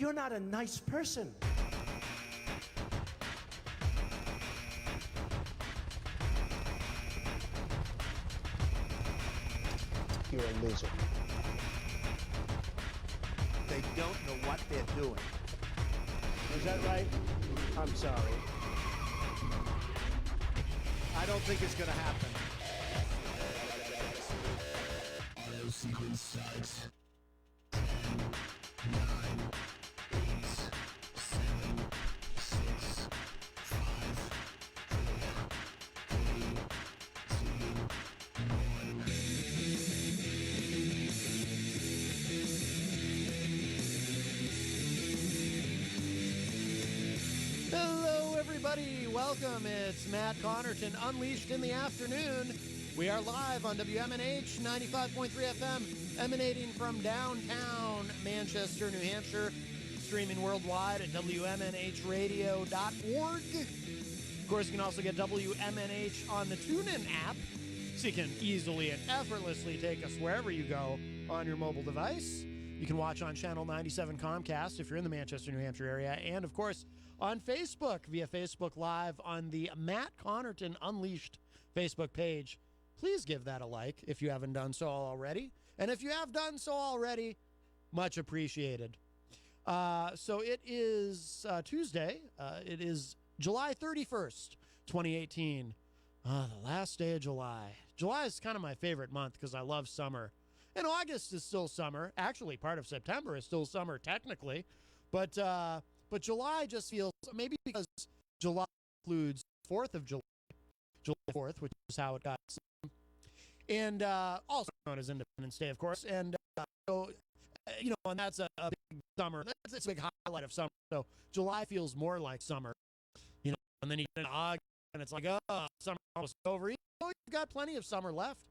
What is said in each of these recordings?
You're not a nice person. You're a loser. They don't know what they're doing. Is that right? I'm sorry. I don't think it's going to happen. Auto sequence starts. 10, 9, 8, 7, 6, 5, 4, 3, 2, 1. Hello, everybody. Welcome. It's Matt Connarton, Unleashed in the Afternoon. We are live on WMNH 95.3 FM, emanating from downtown Manchester, New Hampshire, streaming worldwide at WMNHradio.org. Of course, you can also get WMNH on the TuneIn app, so you can easily and effortlessly take us wherever you go on your mobile device. You can watch on Channel 97 Comcast if you're in the Manchester, New Hampshire area, and, of course, on Facebook via Facebook Live on the Matt Connarton Unleashed Facebook page. Please give that a like if you haven't done so already. And if you have done so already, much appreciated. So it is Tuesday. It is July 31st, 2018. The last day of July. July is kind of my favorite month because I love summer. And August is still summer. Actually, part of September is still summer technically. But July just feels, maybe because July includes 4th of July, July 4th, which is how it got, and also known as Independence Day, of course. And so, and that's a big summer. That's a big highlight of summer. So July feels more like summer, and then you get into August, and it's like, oh, summer almost over. You've got plenty of summer left.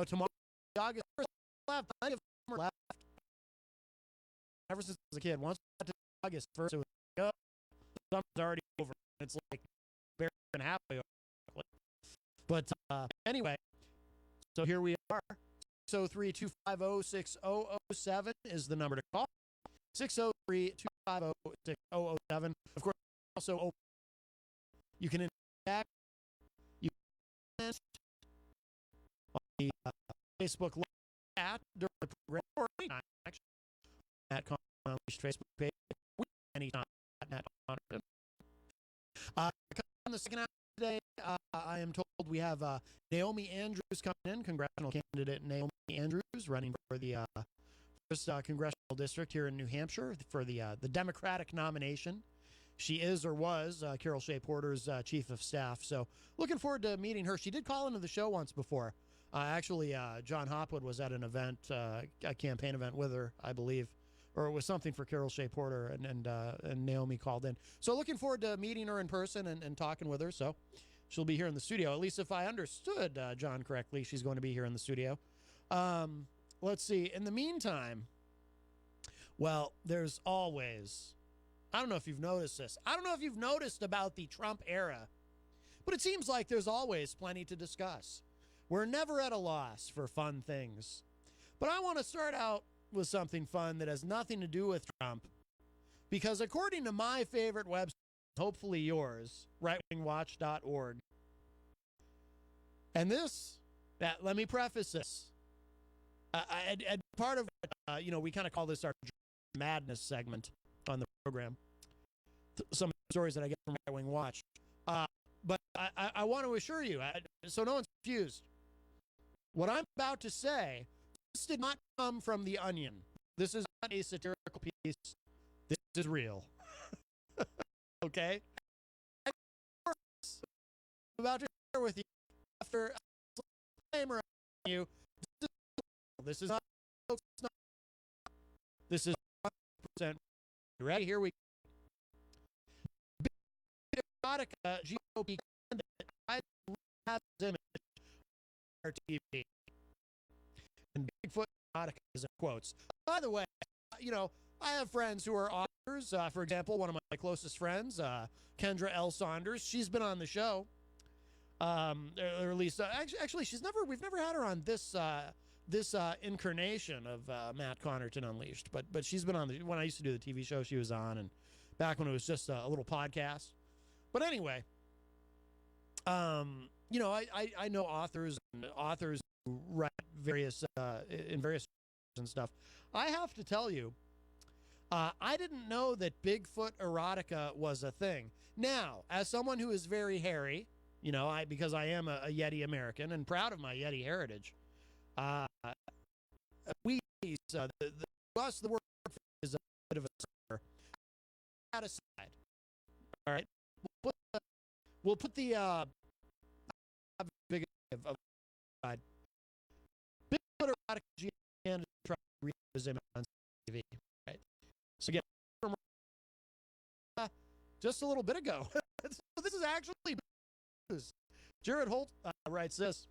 Tomorrow, August 1st, left, plenty of summer left. Ever since I was a kid, once I got to August 1st, it was like, oh, summer's already over. It's like barely halfway over. But anyway, so here we are. 603-250-6007 is the number to call. 603-250-6007. Of course, also open. You can interact. You can on the Facebook Live chat during the program or anytime, actually. Matt Connarton's Facebook page. Anytime at Matt Connarton. On the second half today, I am told we have Naomi Andrews coming in, congressional candidate Naomi Andrews, running for the first congressional district here in New Hampshire for the Democratic nomination. She is or was Carol Shea Porter's chief of staff, so looking forward to meeting her. She did call into the show once before. Actually, John Hopwood was at an event, a campaign event with her, I believe. Or it was something for Carol Shea Porter, and Naomi called in. So looking forward to meeting her in person and talking with her. So she'll be here in the studio. At least if I understood John correctly, she's going to be here in the studio. Let's see. In the meantime, well, there's always, I don't know if you've noticed this. I don't know if you've noticed about the Trump era, but it seems like there's always plenty to discuss. We're never at a loss for fun things. But I want to start out with something fun that has nothing to do with Trump, because according to my favorite website, hopefully yours, rightwingwatch.org, and let me preface this. Part of we kind of call this our madness segment on the program. Some stories that I get from Right Wing Watch, but I want to assure you, so no one's confused. What I'm about to say, this did not come from The Onion. This is not a satirical piece. This is real. Okay? I'm about to share with you after a disclaimer on you. This is not. This is 100%. Ready? Here we go. Big erotica GOP candidate tries to have his image on TV. And Bigfoot erotica is in quotes. By the way, I have friends who are authors. For example, one of my closest friends, Kendra L. Saunders. She's been on the show. Or at least, actually, we've never had her on this this incarnation of Matt Connarton Unleashed, but she's been on when I used to do the TV show she was on, and back when it was just a little podcast. But anyway, you know, I know authors who write various in various and stuff. I have to tell you, I didn't know that Bigfoot erotica was a thing. Now, as someone who is very hairy, you know, because I am a Yeti American and proud of my Yeti heritage, the word is a bit of a slur. That aside, all right, we'll put the big of side. Bigfoot erotica and try to read his image on TV, right? So again, just a little bit ago. So this is actually news. Jared Holt writes this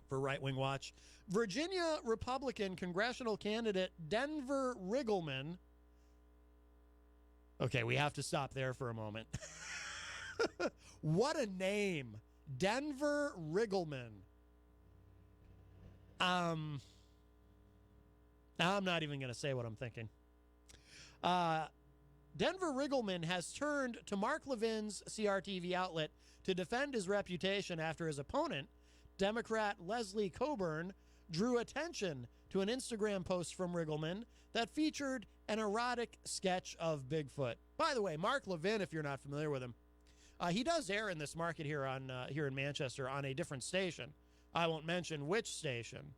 for Right Wing Watch. Virginia Republican congressional candidate Denver Riggleman. Okay, we have to stop there for a moment. What a name. Denver Riggleman. I'm not even going to say what I'm thinking. Denver Riggleman has turned to Mark Levin's CRTV outlet to defend his reputation after his opponent, Democrat Leslie Coburn, drew attention to an Instagram post from Riggleman that featured an erotic sketch of Bigfoot. By the way, Mark Levin, if you're not familiar with him, he does air in this market here here in Manchester on a different station. I won't mention which station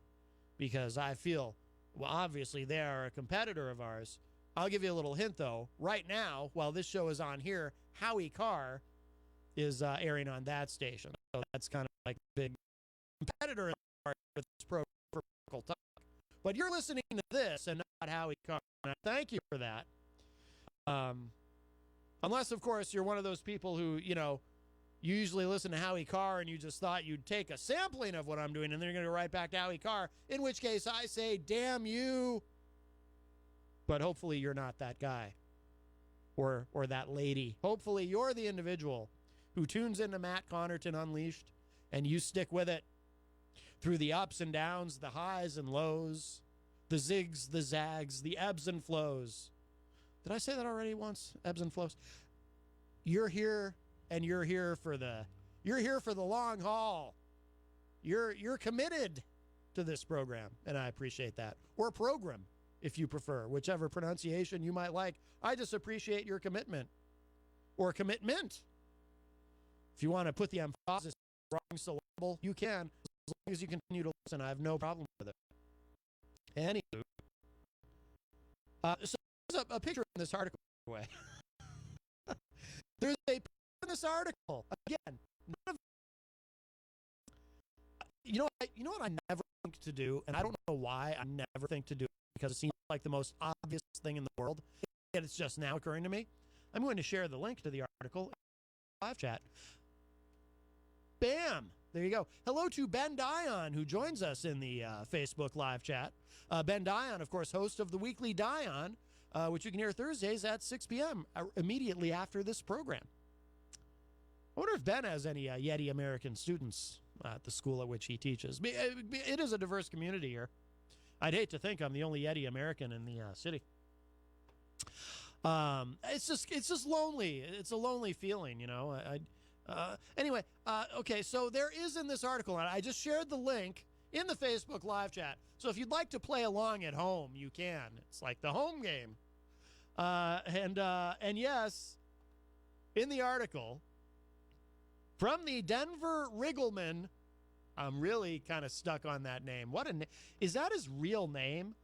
because I feel, well, obviously they are a competitor of ours. I'll give you a little hint, though. Right now, while this show is on here, Howie Carr is airing on that station. So that's kind of like a big competitor in the market with this program for Local Talk. But you're listening to this and not Howie Carr. And I thank you for that. Unless, of course, you're one of those people who, you know, you usually listen to Howie Carr and you just thought you'd take a sampling of what I'm doing and then you're going to go right back to Howie Carr, in which case I say, damn you. But hopefully you're not that guy or that lady. Hopefully you're the individual who tunes into Matt Connarton Unleashed and you stick with it through the ups and downs, the highs and lows, the zigs, the zags, the ebbs and flows. Did I say that already once? Ebbs and flows. You're here and you're here for the long haul. You're committed to this program and I appreciate that. Or program, if you prefer, whichever pronunciation you might like. I just appreciate your commitment or commitment. If you want to put the emphasis on the wrong syllable, you can, as long as you continue to listen. I have no problem with it. Anywho, so there's a picture in this article, by the way. There's a picture in this article. Again, you know what I never think to do, and I don't know why I never think to do it, because it seems like the most obvious thing in the world, and it's just now occurring to me. I'm going to share the link to the article in the live chat. Bam! There you go. Hello to Ben Dion, who joins us in the Facebook live chat. Ben Dion, of course, host of the weekly Dion, which you can hear Thursdays at 6 p.m. Immediately after this program. I wonder if Ben has any Yeti American students at the school at which he teaches. It is a diverse community here. I'd hate to think I'm the only Yeti American in the city. It's just lonely. It's a lonely feeling, you know. Anyway, okay, so there is in this article, and I just shared the link in the Facebook live chat. So if you'd like to play along at home, you can. It's like the home game. And yes, in the article, from the Denver Riggleman, I'm really kind of stuck on that name. Is that his real name?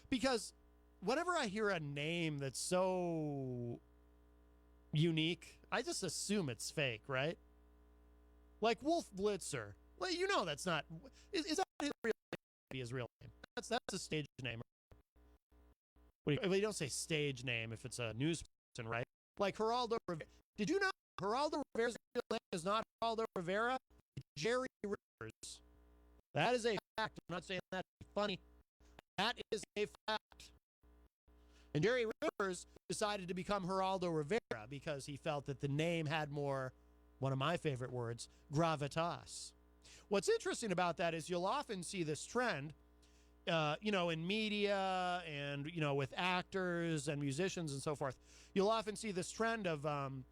Because whenever I hear a name that's so unique, I just assume it's fake, right? Like Wolf Blitzer. Well, you know that's not. Is that his real name? That's a stage name. You don't say stage name if it's a news person, right? Like Geraldo Rivera. Did you know Geraldo Rivera's real name is not Geraldo Rivera? It's Jerry Rivers. That is a fact. I'm not saying that's funny. That is a fact. And Jerry Rivers decided to become Geraldo Rivera because he felt that the name had more, one of my favorite words, gravitas. What's interesting about that is you'll often see this trend in media and, with actors and musicians and so forth, you'll often see this trend of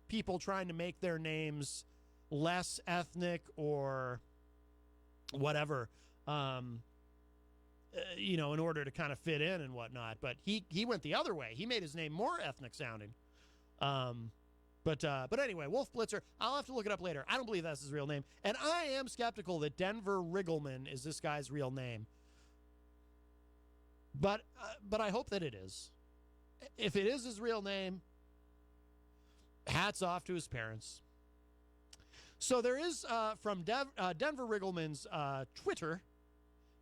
people trying to make their names less ethnic or whatever, in order to kind of fit in and whatnot. But he went the other way. He made his name more ethnic sounding. But anyway, Wolf Blitzer, I'll have to look it up later. I don't believe that's his real name. And I am skeptical that Denver Riggleman is this guy's real name. But I hope that it is. If it is his real name, hats off to his parents. So there is, from Denver Riggleman's Twitter,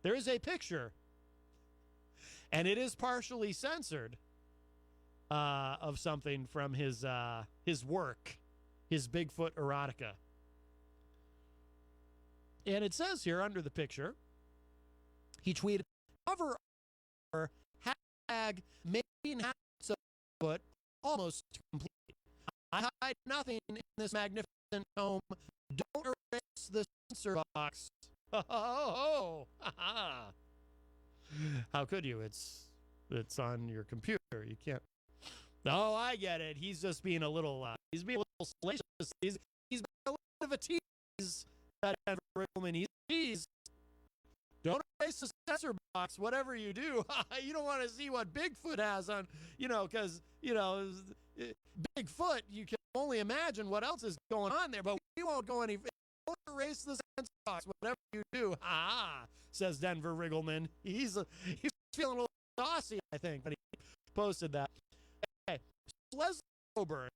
there is a picture, and it is partially censored, of something from his work, his Bigfoot erotica. And it says here under the picture, he tweeted, cover hashtag making foot almost complete. I hide nothing in this magnificent home. Don't erase the censor box. Oh, how could you? It's on your computer. You can't. Oh, I get it. He's just being a little. He's being a little salacious. He's being a little bit of a tease. That Riggleman. He's. Don't erase the censor box. Whatever you do, you don't want to see what Bigfoot has on. Because Bigfoot. You can only imagine what else is going on there. But we won't go any. Don't erase the censor box. Whatever you do, says Denver Riggleman. He's feeling a little saucy, I think, but he posted that. Okay, so Leslie Coburn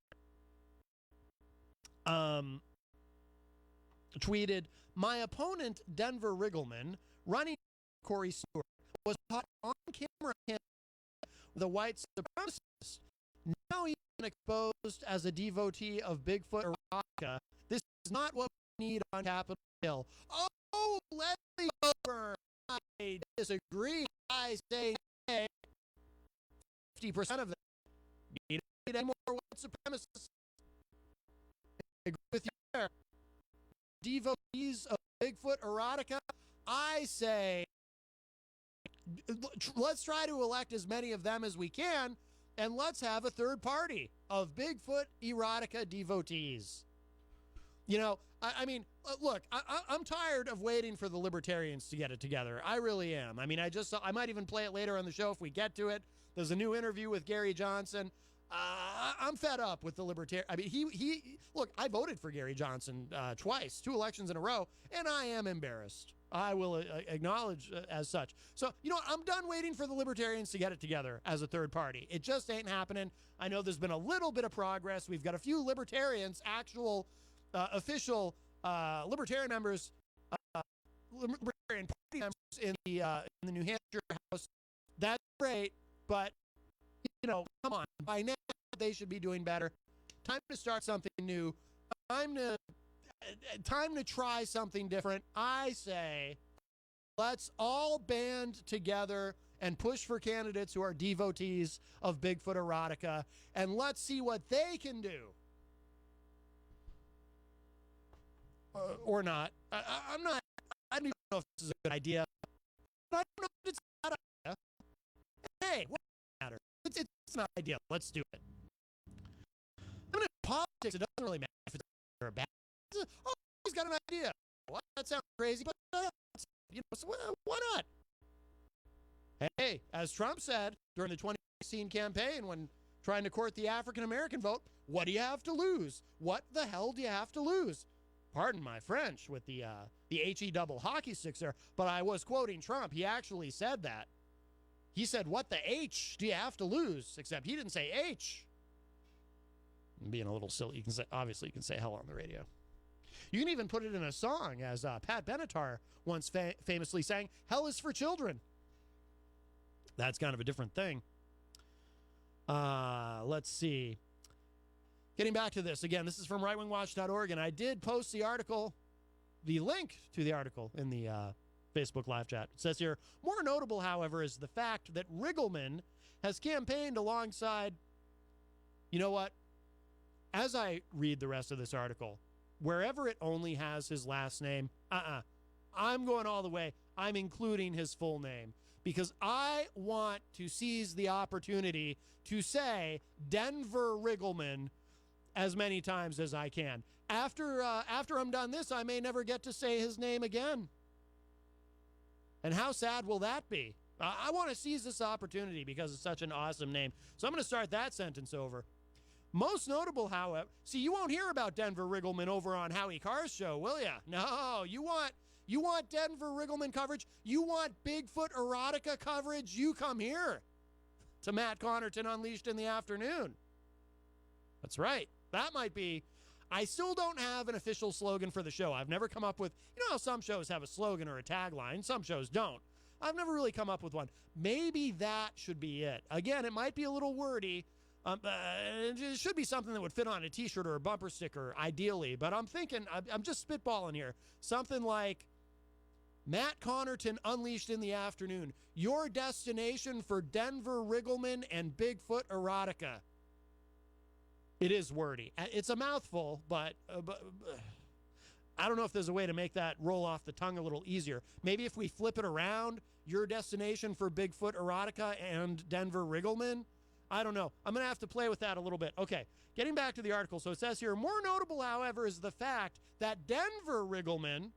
tweeted, my opponent, Denver Riggleman, running Corey Stewart, was caught on camera with a white supremacist. Now he's been exposed as a devotee of Bigfoot erotica. This is not what we need on Capitol Hill. Oh, Leslie Coburn, I disagree. I say 50% of them. You don't need any more white supremacists. I agree with you there. Devotees of Bigfoot erotica, I say let's try to elect as many of them as we can, and let's have a third party of Bigfoot erotica devotees. I mean, look, I'm tired of waiting for the libertarians to get it together. I really am. I mean, I might even play it later on the show if we get to it. There's a new interview with Gary Johnson. I'm fed up with the libertarian. I mean, look, I voted for Gary Johnson twice, 2 elections in a row, and I am embarrassed. I will acknowledge as such. So, I'm done waiting for the libertarians to get it together as a third party. It just ain't happening. I know there's been a little bit of progress. We've got a few libertarians, actual official libertarian members, libertarian party members in the New Hampshire House. That's great, but come on. By now, they should be doing better. Time to start something new. Time to try something different. I say, let's all band together and push for candidates who are devotees of Bigfoot erotica, and let's see what they can do. Or not. I don't even know if this is a good idea. But I don't know if it's a bad idea. Hey, what matter? It's not ideal. Let's do it. I mean, in politics, it doesn't really matter if it's good or bad. Oh, he's got an idea. Well, that sounds crazy, but so why not? Hey, as Trump said during the 2016 campaign when trying to court the African American vote, what do you have to lose? What the hell do you have to lose? Pardon my French with the HE double hockey sticks there, but I was quoting Trump. He actually said that. He said, what the H do you have to lose? Except he didn't say H. I'm being a little silly. Obviously you can say hell on the radio. You can even put it in a song, as Pat Benatar once famously sang, hell is for children. That's kind of a different thing. Let's see. Getting back to this, again, this is from rightwingwatch.org, and I did post the article, the link to the article in the Facebook live chat. It says here, more notable, however, is the fact that Riggleman has campaigned alongside, you know what? As I read the rest of this article, wherever it only has his last name, I'm going all the way. I'm including his full name. because I want to seize the opportunity to say Denver Riggleman as many times as I can. After I'm done this, I may never get to say his name again. And how sad will that be? I want to seize this opportunity because it's such an awesome name. So I'm going to start that sentence over. Most notable, however, see, you won't hear about Denver Riggleman over on Howie Carr's show, will ya? No, you want Denver Riggleman coverage? You want Bigfoot erotica coverage? You come here to Matt Connarton Unleashed in the afternoon. That's right. That might be. I still don't have an official slogan for the show. I've never come up with, you know how some shows have a slogan or a tagline, some shows don't. I've never really come up with one. Maybe that should be it. Again, it might be a little wordy. It should be something that would fit on a t-shirt or a bumper sticker, ideally. But I'm thinking, I'm just spitballing here. Something like Matt Connarton Unleashed in the afternoon. Your destination for Denver Riggleman and Bigfoot erotica. It is wordy. It's a mouthful, but I don't know if there's a way to make that roll off the tongue a little easier. Maybe if we flip it around, your destination for Bigfoot erotica and Denver Riggleman. I don't know. I'm going to have to play with that a little bit. Okay, getting back to the article. So it says here, more notable, however, is the fact that Denver Riggleman,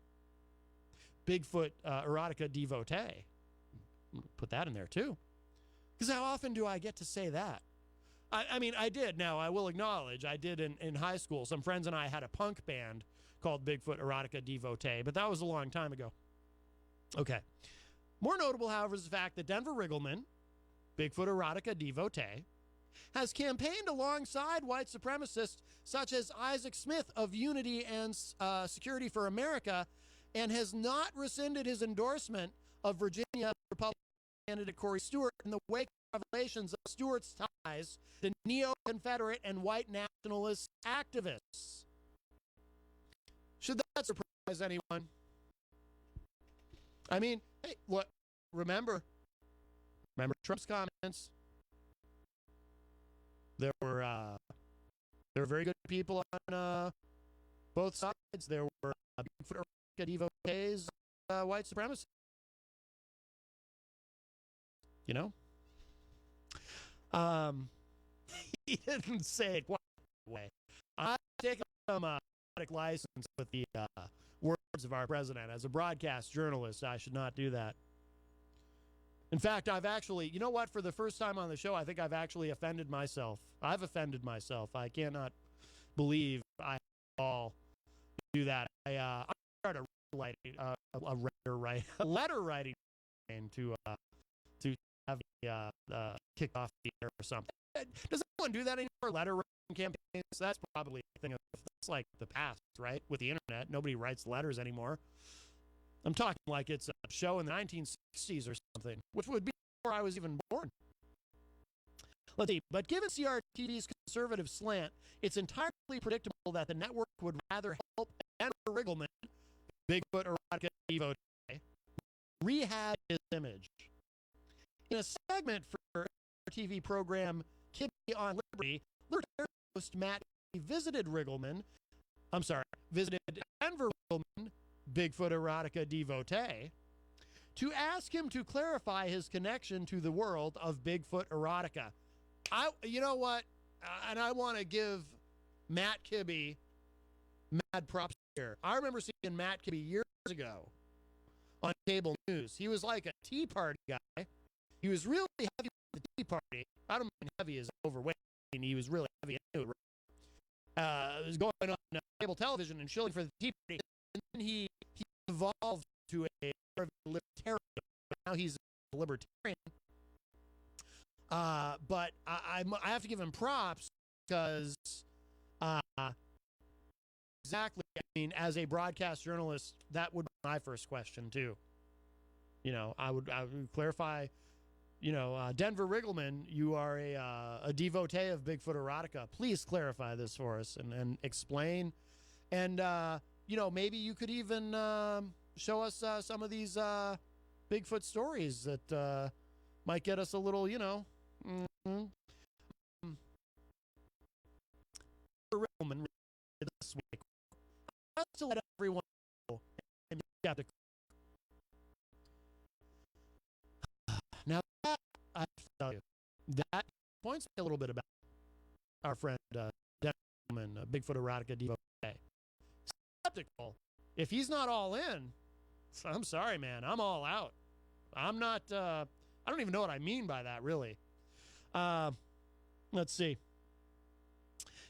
Bigfoot erotica devotee, put that in there too. Because how often do I get to say that? I mean, I did. Now, I will acknowledge, I did in high school. Some friends and I had a punk band called Bigfoot erotica devotee, but that was a long time ago. Okay. More notable, however, is the fact that Denver Riggleman, Bigfoot erotica devotee, has campaigned alongside white supremacists such as Isaac Smith of Unity and Security for America, and has not rescinded his endorsement of Virginia Republican candidate Corey Stewart in the wake of revelations of Stewart's ties to neo-Confederate and white nationalist activists. Should that surprise anyone? I mean, hey, what? Remember Trump's comments. There were very good people on both sides. There were Bigfoot devotees, white supremacists. You know, he didn't say it quite that way. I take some license with the words of our president. As a broadcast journalist, I should not do that. In fact, I've actually, you know what, for the first time on the show, I think I've actually offended myself. I've offended myself. I cannot believe I all do that. I started a letter writing to have kicked off the air or something. Does anyone do that anymore? Letter writing campaigns? That's probably a thing. That's like the past, right? With the internet, nobody writes letters anymore. I'm talking like it's a show in the 1960s or something, which would be before I was even born. Let's see. But given CRTV's conservative slant, it's entirely predictable that the network would rather help Denver Riggleman, Bigfoot erotica devotee, rehab his image. In a segment for TV program Kibbe on Liberty, host Matt visited Denver Riggleman, Bigfoot erotica devotee, to ask him to clarify his connection to the world of Bigfoot erotica. You know what? And I want to give Matt Kibbe mad props here. I remember seeing Matt Kibbe years ago on cable news. He was like a Tea Party guy. He was really heavy with the Tea Party. I don't mean heavy as overweight. He was really heavy into it. It was going on cable television and shilling for the Tea Party. And then he evolved to a libertarian. Now he's a libertarian. But I have to give him props because exactly, I mean, as a broadcast journalist, that would be my first question too. You know, I would clarify, you know, Denver Riggleman, you are a devotee of Bigfoot erotica. Please clarify this for us and explain. And, you know, maybe you could even show us some of these Bigfoot stories that might get us a little, you know. Riggleman this week. Just to let everyone know, and skeptical. I have to tell you, that points me a little bit about our friend Denman, Bigfoot Erotica Devo. Skeptical. If he's not all in, I'm sorry, man. I'm all out. I'm not. I don't even know what I mean by that, really. Let's see.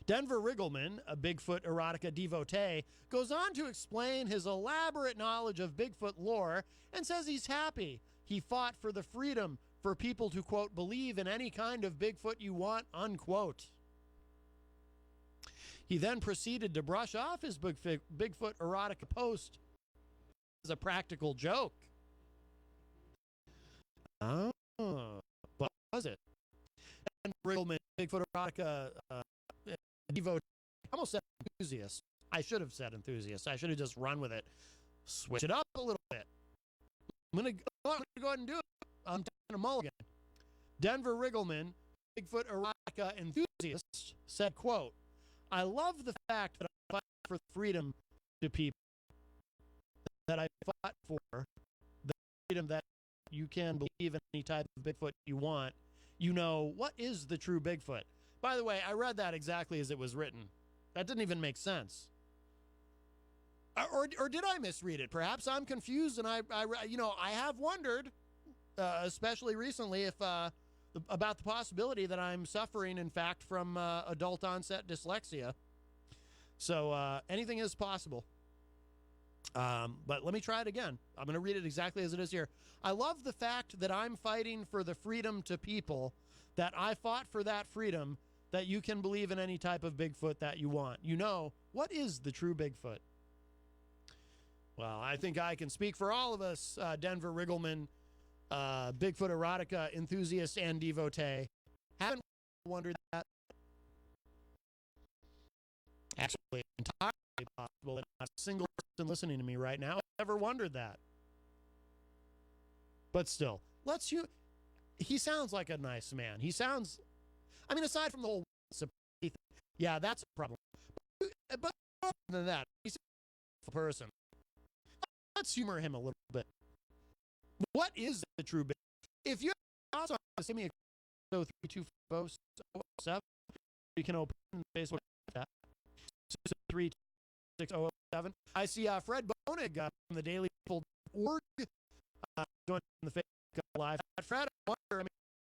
Denver Riggleman, a Bigfoot erotica devotee, goes on to explain his elaborate knowledge of Bigfoot lore and says he's happy. He fought for the freedom for people to, quote, believe in any kind of Bigfoot you want, unquote. He then proceeded to brush off his Bigfoot erotica post as a practical joke. Oh, what was it? And Riggleman, Bigfoot erotica devotee, I almost said enthusiast. I should have said enthusiast. I should have just run with it. Switch it up a little bit. I'm going to go ahead and do it. I'm taking a mulligan. Denver Riggleman, Bigfoot erotica enthusiast, said, quote, I love the fact that I fight for freedom to people, that I fought for the freedom that you can believe in any type of Bigfoot you want. You know, what is the true Bigfoot? By the way, I read that exactly as it was written. That didn't even make sense. Or did I misread it? Perhaps I'm confused, and I have wondered, especially recently, if about the possibility that I'm suffering, in fact, from adult onset dyslexia. So anything is possible. But let me try it again. I'm going to read it exactly as it is here. I love the fact that I'm fighting for the freedom to people, that I fought for that freedom, that you can believe in any type of Bigfoot that you want. You know, what is the true Bigfoot? Well, I think I can speak for all of us, Denver Riggleman, Bigfoot erotica enthusiast and devotee. Haven't wondered that. Actually, entirely possible that not a single person listening to me right now ever wondered that. But still, he sounds like a nice man. He sounds, I mean, aside from the whole thing, yeah, that's a problem. But other than that, he's a person. Let's humor him a little bit. What is the true Bigfoot? If you have thoughts on this, give me a 32407. You can open Facebook chat. 36007. I see Fred Bonig from the Daily People.org joining the Facebook Live. Fred, I wonder,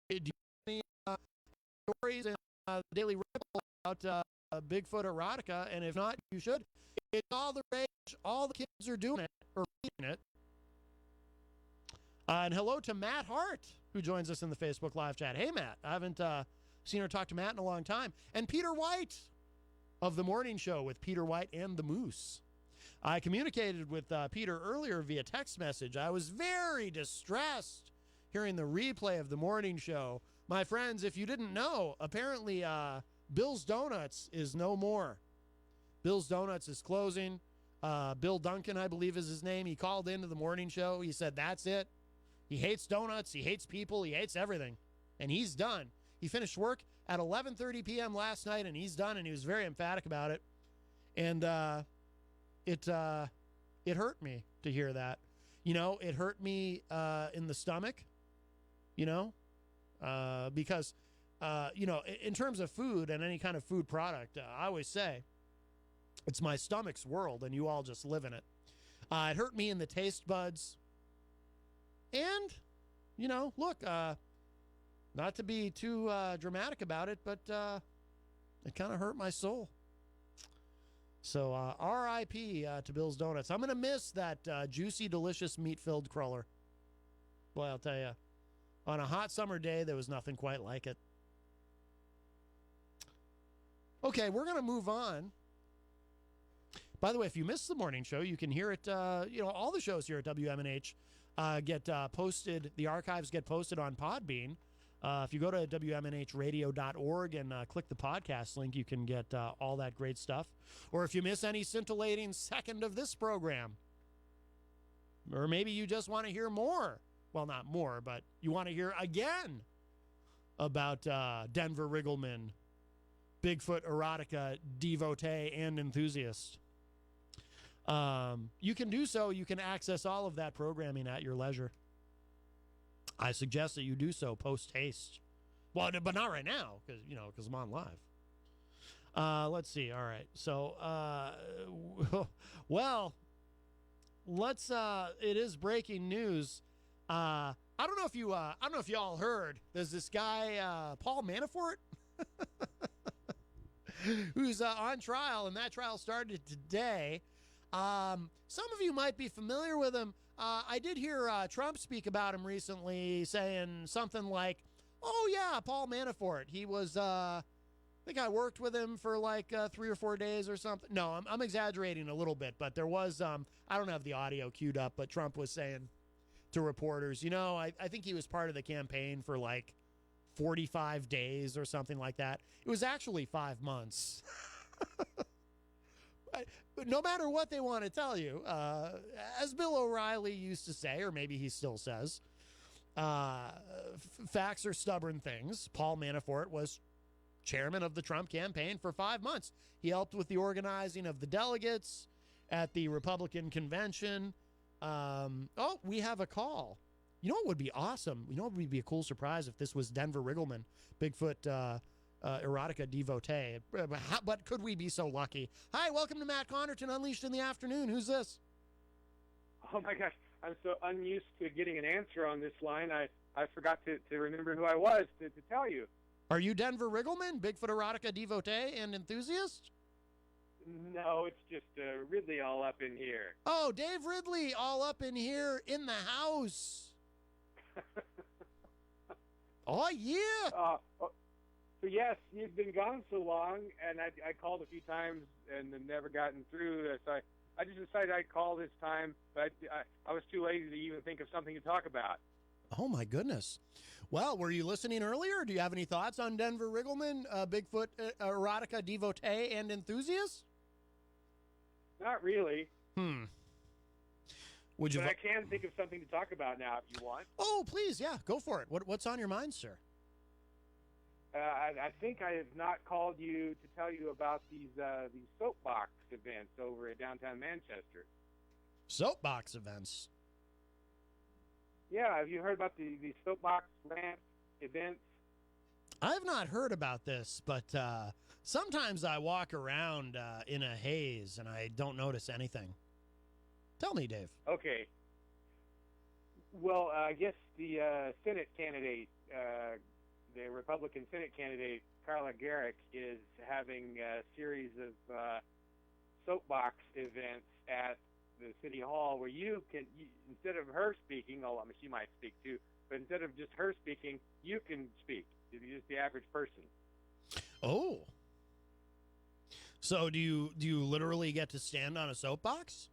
do you have any stories in the Daily Ripple about Bigfoot erotica? And if not, you should. It's all the rage. All the kids are doing it or reading it. And hello to Matt Hart, who joins us in the Facebook Live chat. Hey, Matt. I haven't seen or talked to Matt in a long time. And Peter White of The Morning Show with Peter White and the Moose. I communicated with Peter earlier via text message. I was very distressed hearing the replay of The Morning Show. My friends, if you didn't know, apparently Bill's Donuts is no more. Bill's Donuts is closing. Bill Duncan, I believe is his name. He called into The Morning Show. He said, that's it. He hates donuts. He hates people. He hates everything. And he's done. He finished work at 11:30 p.m. last night, and he's done, and he was very emphatic about it. And it hurt me to hear that. You know, it hurt me in the stomach, you know, because, you know, in terms of food and any kind of food product, I always say it's my stomach's world, and you all just live in it. It hurt me in the taste buds. And, you know, look, not to be too dramatic about it, but it kind of hurt my soul. So R.I.P. To Bill's Donuts. I'm going to miss that juicy, delicious, meat-filled cruller. Boy, I'll tell you, on a hot summer day, there was nothing quite like it. Okay, we're going to move on. By the way, if you missed the morning show, you can hear it, you know, all the shows here at WMNH get posted, the archives get posted on Podbean. If you go to WMNHradio.org and click the podcast link, you can get all that great stuff. Or if you miss any scintillating second of this program, or maybe you just want to hear more, well, not more, but you want to hear again about Denver Riggleman, Bigfoot erotica devotee and enthusiast. You can do so. You can access all of that programming at your leisure. I suggest that you do so post haste. Well, but not right now, because I'm on live. Let's see. All right. So, well, let's. It is breaking news. I don't know if you all heard. There's this guy, Paul Manafort, who's on trial, and that trial started today. Some of you might be familiar with him. I did hear Trump speak about him recently, saying something like, "Oh yeah, Paul Manafort. He was. I think I worked with him for like 3 or 4 days or something." No, I'm exaggerating a little bit, but there was. I don't have the audio queued up, but Trump was saying to reporters, I think he was part of the campaign for like 45 days or something like that. It was actually 5 months. But no matter what they want to tell you, as Bill O'Reilly used to say, or maybe he still says, facts are stubborn things. Paul Manafort was chairman of the Trump campaign for 5 months. He helped with the organizing of the delegates at the Republican convention. We have a call. You know what would be awesome? You know what would be a cool surprise if this was Denver Riggleman, Bigfoot erotica devotee. But could we be so lucky? Hi, welcome to Matt Connarton Unleashed in the Afternoon. Who's this? Oh my gosh, I'm so unused to getting an answer on this line. I forgot to remember who I was to tell you. Are you Denver Riggleman, Bigfoot erotica devotee and enthusiast? No, it's just Ridley all up in here. Oh, Dave Ridley all up in here in the house. Oh, yeah. So yes, you've been gone so long, and I called a few times and never gotten through. So I just decided I'd call this time, but I was too lazy to even think of something to talk about. Oh, my goodness. Well, were you listening earlier? Do you have any thoughts on Denver Riggleman, Bigfoot erotica devotee and enthusiast? Not really. Would you? But I can think of something to talk about now if you want. Oh, please, yeah, go for it. What's on your mind, sir? I think I have not called you to tell you about these soapbox events over at downtown Manchester. Soapbox events? Yeah, have you heard about the soapbox rant events? I've not heard about this, but sometimes I walk around in a haze and I don't notice anything. Tell me, Dave. Okay. Well, I guess the Senate candidate, the Republican Senate candidate, Carla Garrick, is having a series of soapbox events at the City Hall where you can, instead of her speaking, although she might speak too, but instead of just her speaking, you can speak. You're just the average person. Oh. So do you literally get to stand on a soapbox?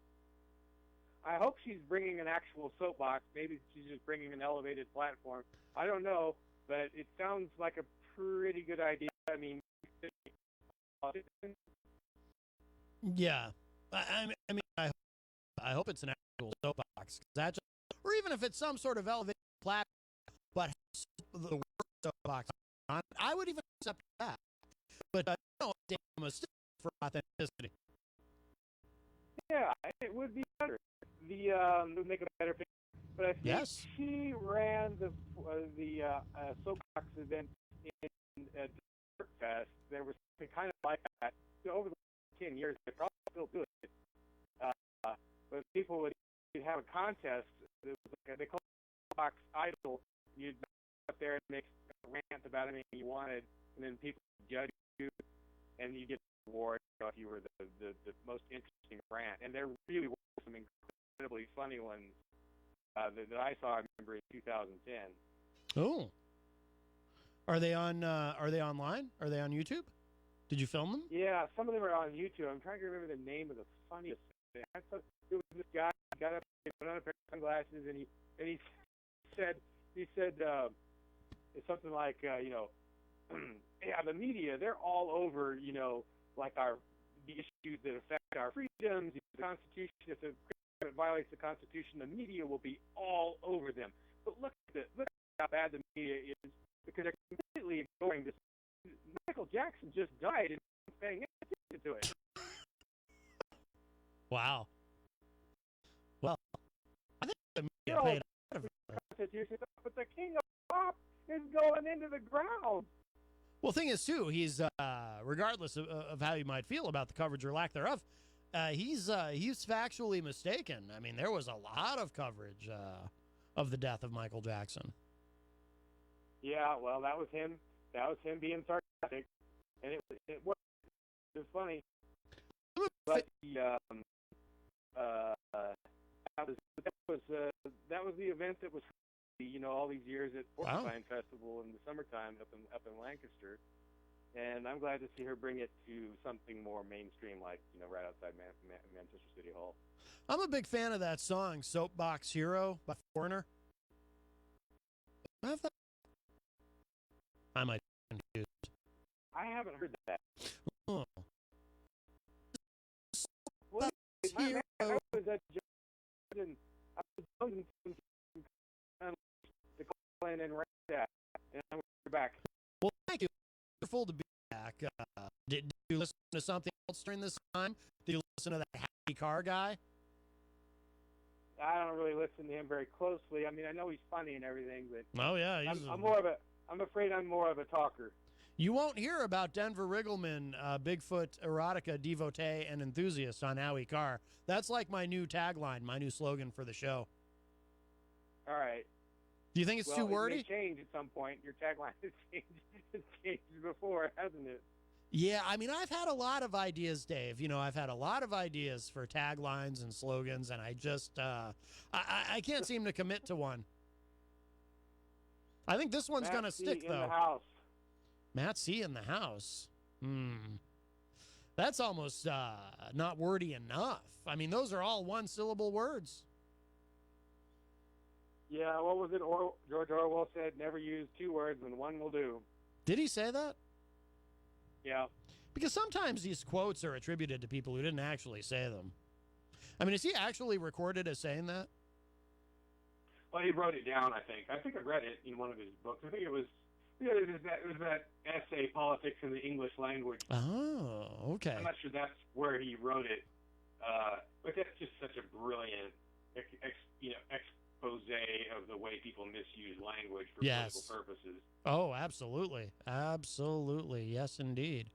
I hope she's bringing an actual soapbox. Maybe she's just bringing an elevated platform. I don't know, but it sounds like a pretty good idea. I mean, yeah. I hope it's an actual soapbox. Or even if it's some sort of elevated platform, but the word soapbox on, I would even accept that. But damn a stick for authenticity. Yeah, it would be better. It would make a better picture. But I think she ran the soapbox event in Dirt Fest. There was something kind of like that. So over the 10 years, they probably still do it. But people would have a contest. It was like they call it Soapbox Idol. You'd go up there and make a rant about anything you wanted, and then people would judge you, and you get an award if you were the most interesting rant. And there really were some incredibly funny ones that I saw. I remember in 2010. Oh, are they on? Are they online? Are they on YouTube? Did you film them? Yeah, some of them are on YouTube. I'm trying to remember the name of the funniest thing. It was this guy got up, put on a pair of sunglasses, and he said something like yeah, the media, they're all over like the issues that affect our freedoms, the Constitution. If it violates the Constitution, the media will be all over them. But look at how bad the media is, because they're completely ignoring this. Michael Jackson just died and no one's paying attention to it. Wow. Well, I think the media paid out of it. serious stuff, but the king of pop is going into the ground. Well, thing is, too, he's regardless of how you might feel about the coverage or lack thereof, he's factually mistaken. I mean, there was a lot of coverage of the death of Michael Jackson. Yeah, well, that was him. That was him being sarcastic, and it was funny. But that was the event that was, all these years at Porcupine Festival in the summertime up in Lancaster, and I'm glad to see her bring it to something more mainstream, like right outside Manchester City Hall. I'm a big fan of that song, "Soapbox Hero" by Foreigner. I might be confused. I haven't heard that. Oh. Well, I was at Jordan. I was doing some to call in and write that, and I'm back. Well, thank you. Wonderful to be back. Did you listen to something else during this time? Did you listen to that Happy Car guy? I don't really listen to him very closely. I mean, I know he's funny and everything, but I'm afraid I'm more of a talker. You won't hear about Denver Riggleman, Bigfoot erotica devotee and enthusiast on Howie Carr. That's like my new tagline, my new slogan for the show. All right. Do you think it's too wordy? It may change at some point. Your tagline has changed before, hasn't it? Yeah, I mean, I've had a lot of ideas, Dave. I've had a lot of ideas for taglines and slogans, and I just, I can't seem to commit to one. I think this one's going to stick, though. In the house. Matt C. in the house. That's almost not wordy enough. I mean, those are all one-syllable words. Yeah, what was it? George Orwell said, never use two words when one will do. Did he say that? Yeah. Because sometimes these quotes are attributed to people who didn't actually say them. I mean, is he actually recorded as saying that? Well, he wrote it down, I think. I think I read it in one of his books. I think it was that essay, Politics in the English Language. Oh, okay. I'm not sure that's where he wrote it. But that's just such a brilliant expose of the way people misuse language for political purposes. Oh, absolutely. Absolutely. Yes, indeed.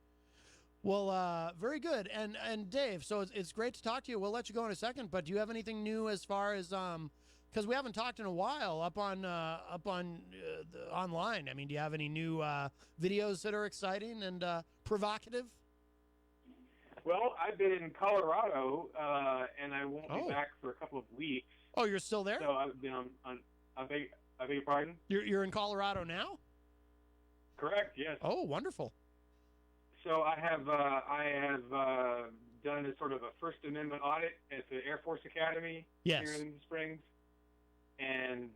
Well, very good. And Dave, so it's great to talk to you. We'll let you go in a second, but do you have anything new as far as because we haven't talked in a while up on online? I mean, do you have any new videos that are exciting and provocative? Well, I've been in Colorado, and I won't be back for a couple of weeks. Oh, you're still there? So I've been on I beg your pardon? You're in Colorado now? Correct, yes. Oh, wonderful. So I have done a sort of a First Amendment audit at the Air Force Academy here in Springs. And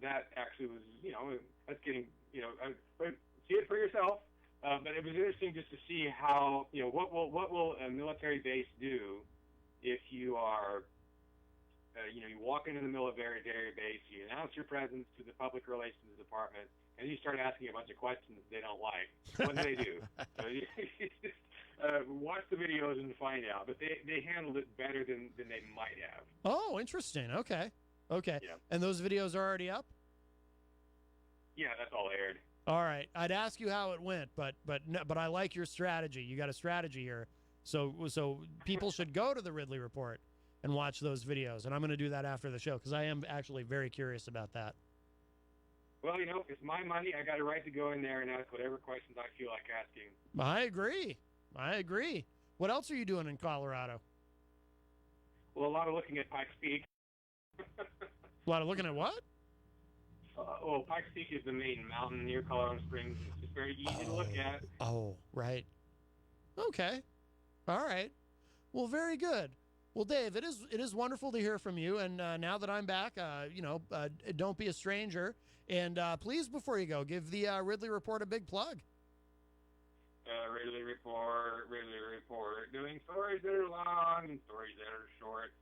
that actually was, that's getting, see it for yourself. But it was interesting just to see how, what will a military base do if you are, you walk into the military base, you announce your presence to the public relations department, and you start asking a bunch of questions they don't like. What do they do? Watch the videos and find out. But they handled it better than they might have. Oh, interesting. Okay. Yeah. And those videos are already up? Yeah, that's all aired. All right. I'd ask you how it went, but I like your strategy. You got a strategy here. So people should go to the Ridley Report and watch those videos. And I'm going to do that after the show because I am actually very curious about that. Well, it's my money. I got a right to go in there and ask whatever questions I feel like asking. I agree. What else are you doing in Colorado? Well, a lot of looking at Pikes Peak. A lot of looking at what? Well, Pikes Peak is the main mountain near Colorado Springs. It's just very easy to look at. Oh, right. Okay. All right. Well, very good. Well, Dave, it is wonderful to hear from you. And now that I'm back, don't be a stranger. And please, before you go, give the Ridley Report a big plug. Ridley Report, doing stories that are long and stories that are short,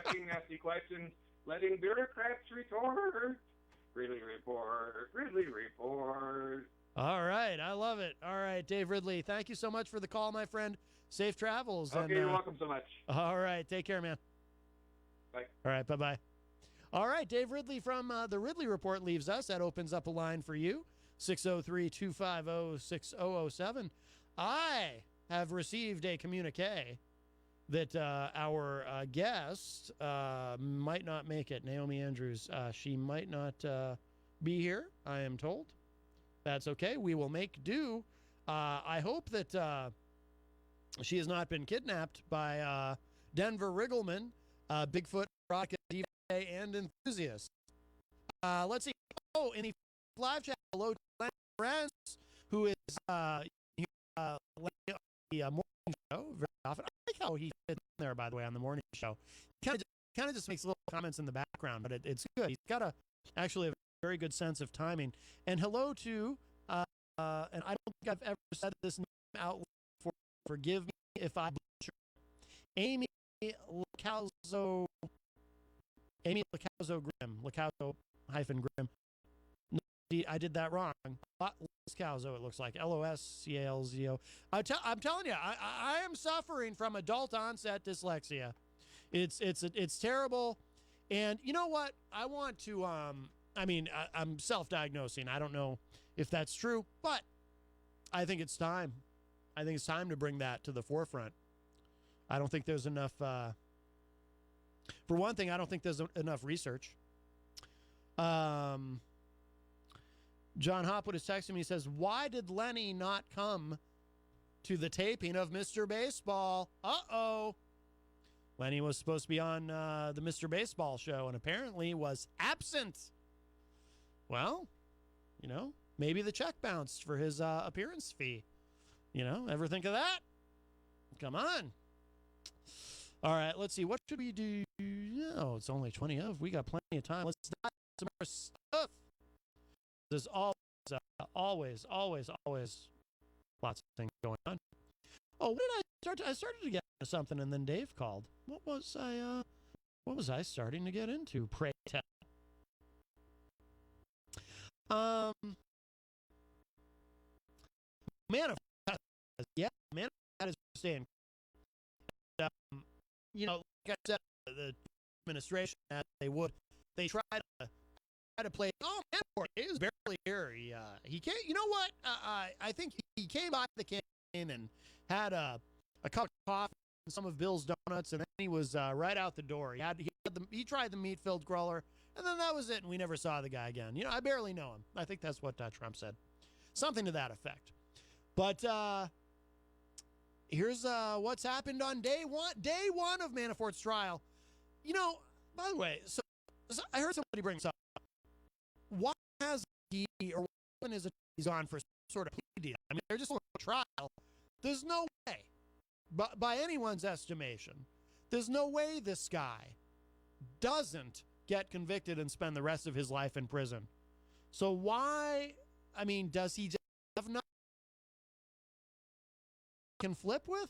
asking nasty questions, letting bureaucrats retort. Ridley Report. All right, I love it. All right, Dave Ridley, thank you so much for the call, my friend. Safe travels. Okay, you're welcome so much. All right, take care, man. Bye. All right, bye-bye. All right, Dave Ridley from the Ridley Report leaves us. That opens up a line for you, 603-250-6007. I have received a communique that our guest might not make it, Naomi Andrews. She might not be here, I am told. That's okay. We will make do. I hope that she has not been kidnapped by Denver Riggleman, Bigfoot, rocket, DJ, and enthusiast. Let's see. Oh, in the live chat, hello to Lenny Lorenz, who is the morning show very often. I like how he fits in there, by the way, on the morning show. Kind of just makes little comments in the background, but it's good. He's got actually a very good sense of timing. And hello to, and I don't think I've ever said this name out loud. Forgive me if I butcher. Amy Lacauzo Grimm. No, I did that wrong. Loscalzo, it looks like. Loscalzo. I'm telling you, I am suffering from adult onset dyslexia. It's terrible. And you know what? I want to, I'm self-diagnosing. I don't know if that's true, but I think it's time. I think it's time to bring that to the forefront. I don't think there's enough, for one thing, I don't think there's enough research. John Hopwood is texting me. He says, why did Lenny not come to the taping of Mr. Baseball? Uh-oh. Lenny was supposed to be on the Mr. Baseball show and apparently was absent. Well, maybe the check bounced for his appearance fee. Ever think of that? Come on. All right, let's see. What should we do? No, it's only 20 of. We got plenty of time. Let's dive some more stuff. There's always lots of things going on. Oh, when did I start? I started to get into something, and then Dave called. What was I starting to get into? Pray tell. Manafort is staying. Like I said, the administration that they try to play. Oh, Manafort is barely here. He can't. You know what? I think he came by the campaign and had a cup of coffee and some of Bill's donuts, and then he was right out the door. He tried the meat-filled crawler, and then that was it, and we never saw the guy again. I barely know him. I think that's what Trump said, something to that effect. But here's what's happened on day one of Manafort's trial. By the way, so I heard somebody bring this up. Why has he or when his attorney's on for some sort of plea deal? I mean, they're just on a trial. There's no way, but by anyone's estimation, there's no way this guy doesn't get convicted and spend the rest of his life in prison. So why? I mean, does he just have nothing can flip with?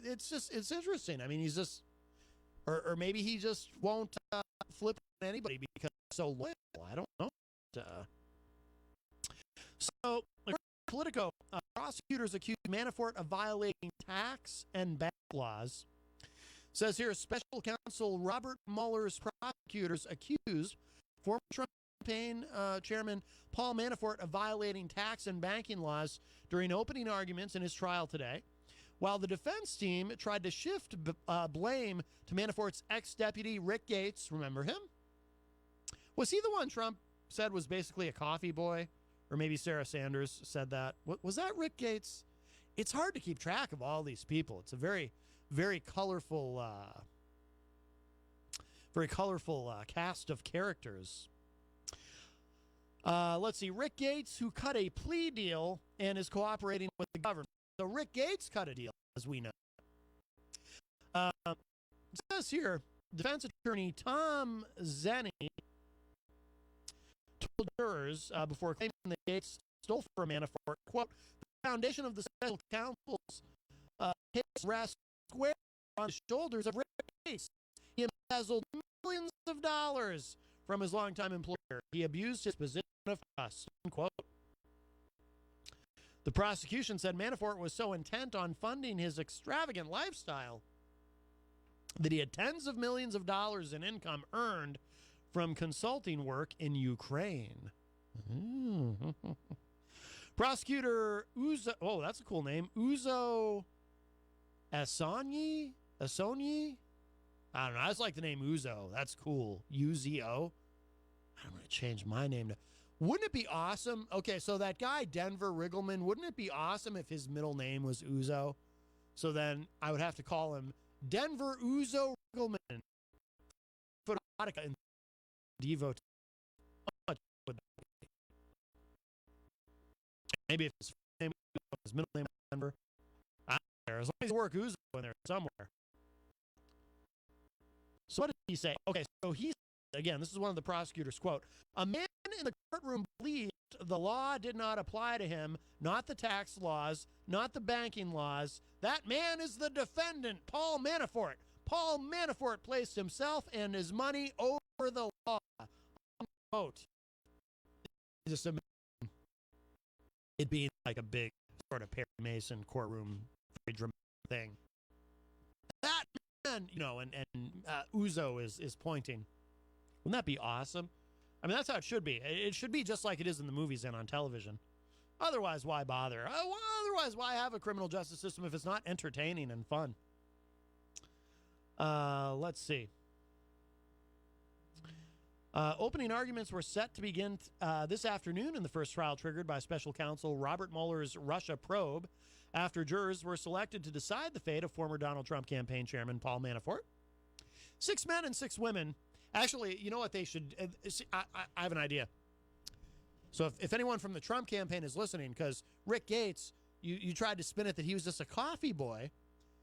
It's interesting. I mean, he's just, or maybe he just won't flip with anybody because he's so loyal. I don't know. So, Politico, prosecutors accuse Manafort of violating tax and bank laws. Says here, special counsel Robert Mueller's prosecutors accused former Trump campaign chairman Paul Manafort of violating tax and banking laws during opening arguments in his trial today, while the defense team tried to shift blame to Manafort's ex-deputy Rick Gates. Remember him? Was he the one Trump said was basically a coffee boy? Or maybe Sarah Sanders said that. Was that Rick Gates? It's hard to keep track of all these people. It's a very, very colorful cast of characters. Let's see. Rick Gates, who cut a plea deal and is cooperating with the government. So Rick Gates cut a deal, as we know. It says here, defense attorney Tom Zenny told jurors before claiming that Gates stole from Manafort, quote, the foundation of the special counsel's case rests square on the shoulders of Rick Gates. He embezzled millions of dollars from his longtime employer. He abused his position of trust, unquote. The prosecution said Manafort was so intent on funding his extravagant lifestyle that he had tens of millions of dollars in income earned from consulting work in Ukraine. Prosecutor Uzo, oh, that's a cool name, Uzo Asonyi? I don't know. I just like the name Uzo. That's cool. Uzo. I'm going to change my name to. Wouldn't it be awesome? Okay, so that guy, Denver Riggleman, wouldn't it be awesome if his middle name was Uzo? So then I would have to call him Denver Uzo Riggleman. Phototica and Devo. Maybe if his name was his middle name was Denver. I don't care. As long as he work Uzo in there somewhere. So what did he say? Okay, so he, again, this is one of the prosecutor's quote. A man in the courtroom believed the law did not apply to him, not the tax laws, not the banking laws. That man is the defendant, Paul Manafort. Paul Manafort placed himself and his money over the law. Quote. Just it being like a big sort of Perry Mason courtroom, very dramatic thing. That man, you know, and Uzo is pointing. Wouldn't that be awesome? I mean, that's how it should be. It should be just like it is in the movies and on television. Otherwise, why bother? Otherwise, why have a criminal justice system if it's not entertaining and fun? Let's see. Opening arguments were set to begin this afternoon in the first trial triggered by special counsel Robert Mueller's Russia probe after jurors were selected to decide the fate of former Donald Trump campaign chairman Paul Manafort. 6 men and 6 women. Actually, you know what they should... I have an idea. So if anyone from the Trump campaign is listening, because Rick Gates, you tried to spin it that he was just a coffee boy.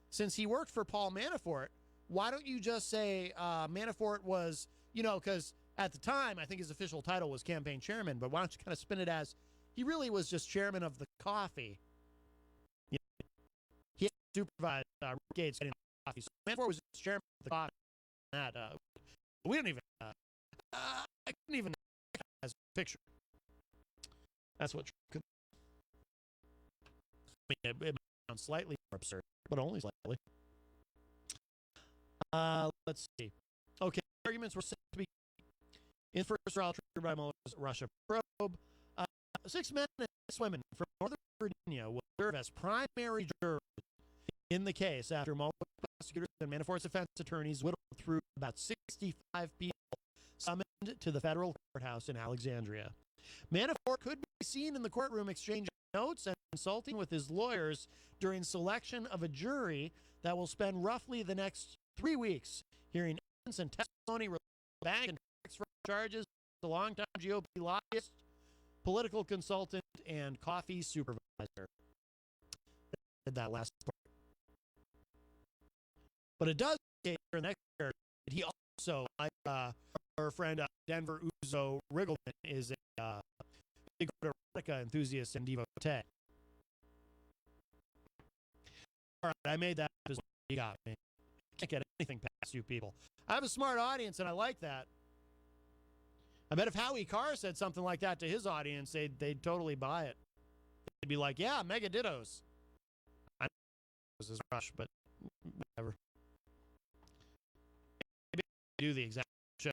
Since he worked for Paul Manafort, why don't you just say Manafort was, you know, because at the time, I think his official title was campaign chairman, but why don't you kind of spin it as he really was just chairman of the coffee. You know, he supervised Rick Gates getting the coffee. So Manafort was just chairman of the coffee. That, we don't even, I couldn't even as a picture. That's what Trump could. I mean, it sounds slightly more absurd, but only slightly. Let's see. Okay, arguments were set to be in first trial triggered by Mueller's Russia probe. 6 men and 6 women from Northern Virginia will serve as primary jurors in the case after Mueller prosecutors and Manafort's defense attorneys whittled through about 65 people summoned to the federal courthouse in Alexandria. Manafort could be seen in the courtroom exchanging notes and consulting with his lawyers during selection of a jury that will spend roughly the next 3 weeks hearing evidence and testimony related to bank and tax fraud charges, the longtime GOP lobbyist, political consultant, and coffee supervisor. Did that last part. But it does say here in the next paragraph that he also, like our friend Denver Uzo Riggleman, is a big erotica enthusiast and devotee. All right, I made that up as what you got me. Can't get anything past you people. I have a smart audience, and I like that. I bet if Howie Carr said something like that to his audience, they'd totally buy it. They'd be like, yeah, mega dittos. I know this is Rush, but whatever. Maybe I do the exact show.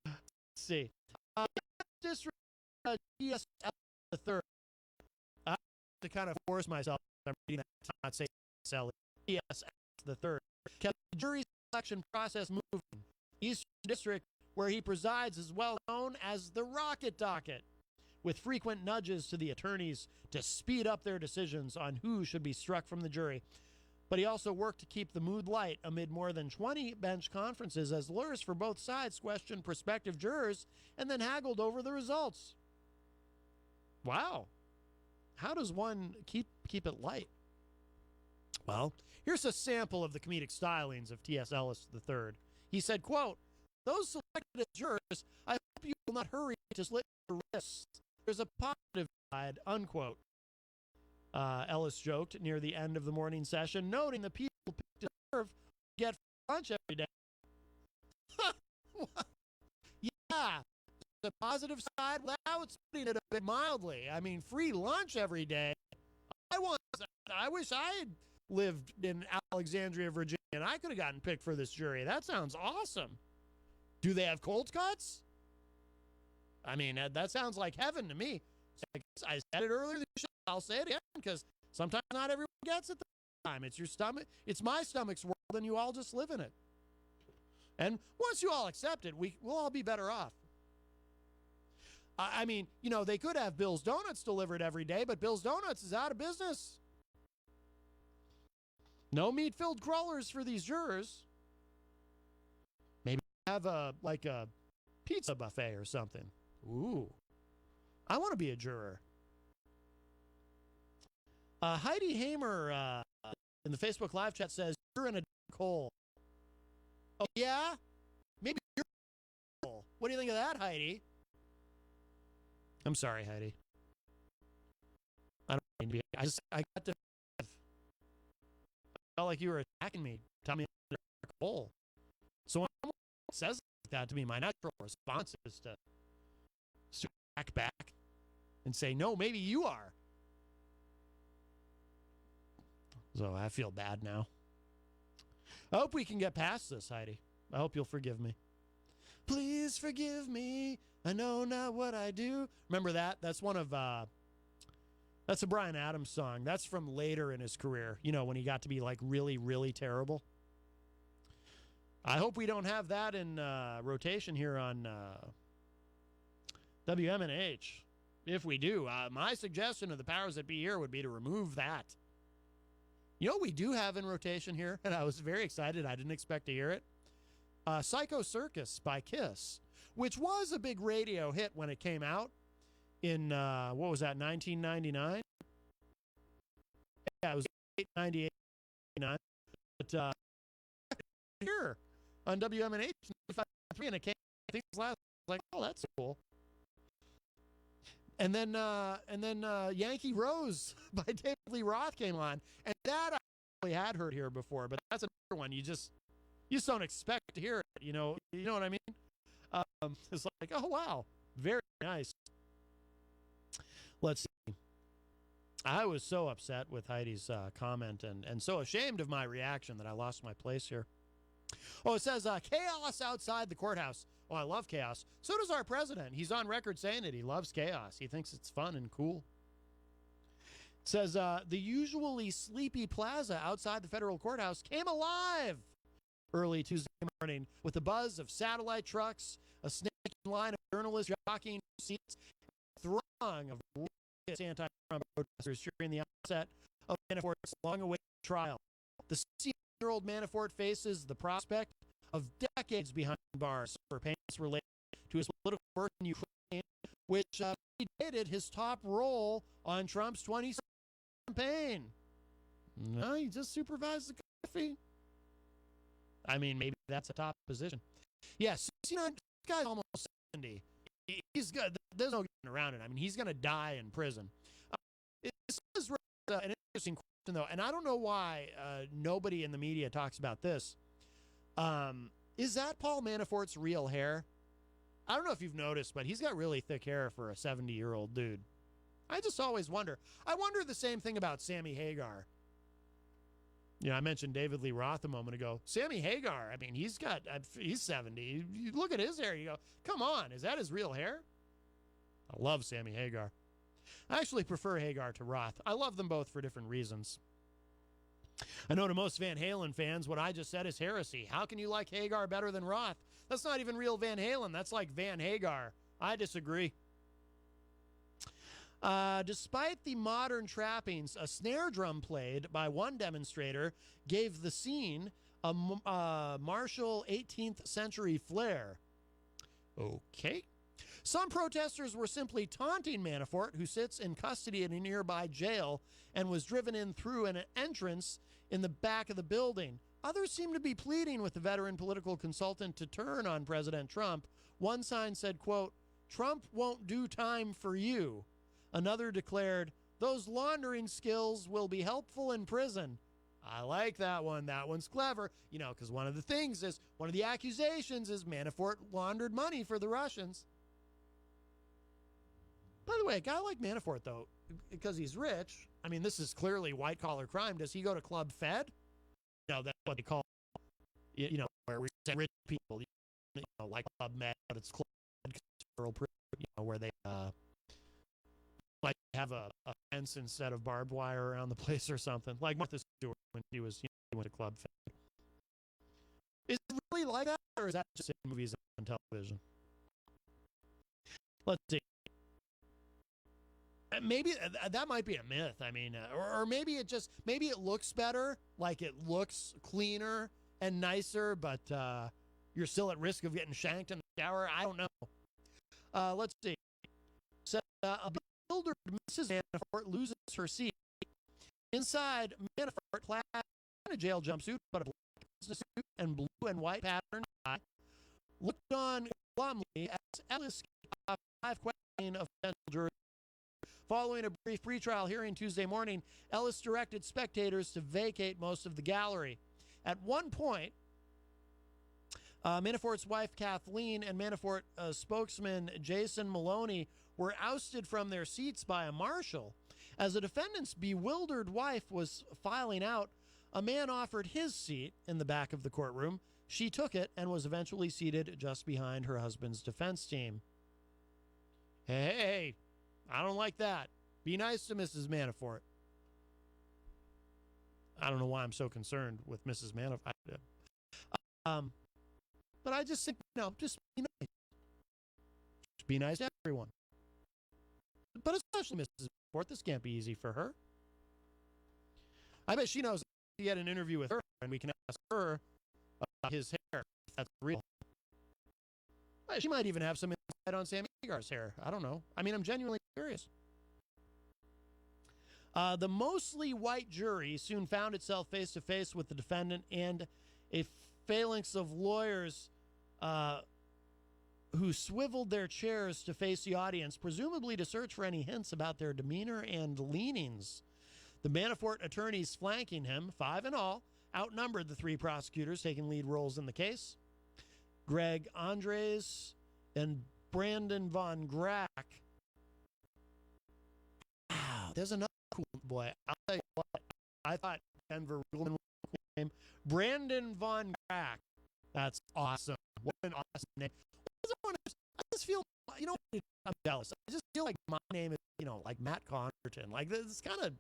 Let's see. District TSL the third. I have to kind of force myself. I'm reading that to not say TSL. TSL the third. Kept the jury selection process moving. Eastern District, where he presides, is well known as the Rocket Docket, with frequent nudges to the attorneys to speed up their decisions on who should be struck from the jury. But he also worked to keep the mood light amid more than 20 bench conferences as lawyers for both sides questioned prospective jurors and then haggled over the results. Wow. How does one keep it light? Well, here's a sample of the comedic stylings of T.S. Ellis III. He said, quote, "Those selected as jurors, I hope you will not hurry to slit your wrists. There's a positive side," unquote. Ellis joked near the end of the morning session, noting the people picked to serve get lunch every day. Yeah, the positive side, well, now it's putting it a bit mildly. I mean, free lunch every day. I wish I lived in Alexandria, Virginia, and I could have gotten picked for this jury. That sounds awesome. Do they have cold cuts? I mean, that sounds like heaven to me. I said it earlier. I'll say it again because sometimes not everyone gets it the time. It's your stomach. It's my stomach's world, and you all just live in it. And once you all accept it, we'll all be better off. I mean, you know, they could have Bill's Donuts delivered every day, but Bill's Donuts is out of business. No meat-filled crawlers for these jurors. Maybe have a pizza buffet or something. Ooh. I want to be a juror. Heidi Hamer in the Facebook live chat says, you're in a dark hole. Oh, yeah? Maybe you're in a hole. What do you think of that, Heidi? I'm sorry, Heidi. I don't mean to be. I got to. I felt like you were attacking me. Tell me I'm in a dark hole. So when someone says that to me, my natural response is to back and say, no, maybe you are. So I feel bad now. I hope we can get past this, Heidi. I hope you'll forgive me. Please forgive me. I know not what I do. Remember that? That's one of, that's a Bryan Adams song. That's from later in his career, you know, when he got to be like really, really terrible. I hope we don't have that in rotation here on WMNH. If we do, my suggestion of the powers that be here would be to remove that. You know what we do have in rotation here? And I was very excited. I didn't expect to hear it. Psycho Circus by Kiss, which was a big radio hit when it came out in, what was that, 1999? Yeah, it was 98, 99. But here on WMNH 95.3, and it came, I think it was last, like, oh, that's cool. And then Yankee Rose by David Lee Roth came on, and that I really had heard here before, but that's another one you just don't expect to hear it. You know what I mean? It's like, oh wow, very nice. Let's see. I was so upset with Heidi's comment and so ashamed of my reaction that I lost my place here. Oh, it says chaos outside the courthouse. Oh, I love chaos. So does our president. He's on record saying it. He loves chaos. He thinks it's fun and cool. It says the usually sleepy plaza outside the federal courthouse came alive early Tuesday morning with the buzz of satellite trucks, a snaking line of journalists jockeying seats, a throng of anti-Trump protesters cheering the onset of Manafort's long-awaited trial. The 16-year-old Manafort faces the prospect of decades behind bars for payments related to his political work in Ukraine, which predated his top role on Trump's 2016 campaign. No, he just supervised the coffee. I mean, maybe that's a top position. Yes, this guy's almost 70. He's good. There's no getting around it. I mean, he's going to die in prison. This is an interesting question, though, and I don't know why nobody in the media talks about this. Is that Paul Manafort's real hair? I don't know if you've noticed, but he's got really thick hair for a 70-year-old dude. I just always wonder. I wonder the same thing about Sammy Hagar. You know, I mentioned David Lee Roth a moment ago. Sammy Hagar, I mean, he's 70. You look at his hair, you go, come on, is that his real hair? I love Sammy Hagar. I actually prefer Hagar to Roth. I love them both for different reasons. I know to most Van Halen fans, what I just said is heresy. How can you like Hagar better than Roth? That's not even real Van Halen. That's like Van Hagar. I disagree. Despite the modern trappings, a snare drum played by one demonstrator gave the scene a martial 18th century flair. Okay. Some protesters were simply taunting Manafort, who sits in custody in a nearby jail and was driven in through an entrance in the back of the building. Others seemed to be pleading with the veteran political consultant to turn on President Trump. One sign said, quote, "Trump won't do time for you." Another declared, "Those laundering skills will be helpful in prison." I like that one. That one's clever. You know, because one of the accusations is Manafort laundered money for the Russians. By the way, a guy like Manafort, though, because he's rich, I mean, this is clearly white-collar crime. Does he go to Club Fed? No, that's what they call, where we send rich people, like Club Med, but it's Club Fed, where they might have a fence instead of barbed wire around the place or something, like Martha Stewart when she was, went to Club Fed. Is it really like that, or is that just in movies and television? Let's see. Maybe that might be a myth. I mean, or maybe it looks better, like it looks cleaner and nicer, but you're still at risk of getting shanked in the shower. I don't know. Let's see. So, a bewildered Mrs. Manafort loses her seat. Inside, Manafort, clad in a jail jumpsuit, but a black business suit and blue and white pattern tie, looked on glumly as Ellis kicked off 5 questioning of potential jurors. Following a brief pretrial hearing Tuesday morning, Ellis directed spectators to vacate most of the gallery. At one point, Manafort's wife Kathleen and Manafort spokesman Jason Maloney were ousted from their seats by a marshal. As the defendant's bewildered wife was filing out, a man offered his seat in the back of the courtroom. She took it and was eventually seated just behind her husband's defense team. Hey, I don't like that. Be nice to Mrs. Manafort. I don't know why I'm so concerned with Mrs. Manafort. But I just think, just be nice. Just be nice to everyone. But especially Mrs. Manafort. This can't be easy for her. I bet she knows he had an interview with her, and we can ask her about his hair, if that's real. She might even have some insight on Sammy Hagar's hair. I don't know. I mean, I'm genuinely curious. The mostly white jury soon found itself face-to-face with the defendant and a phalanx of lawyers who swiveled their chairs to face the audience, presumably to search for any hints about their demeanor and leanings. The Manafort attorneys flanking him, 5 in all, outnumbered the 3 prosecutors taking lead roles in the case. Greg Andres and Brandon Von Grack. Wow, there's another cool boy. I'll tell you what, I thought Denver Rugelman was a cool name. Brandon Von Grack. That's awesome. What an awesome name. I just feel, I'm jealous. I just feel like my name is, like Matt Connarton. Like, this is kind of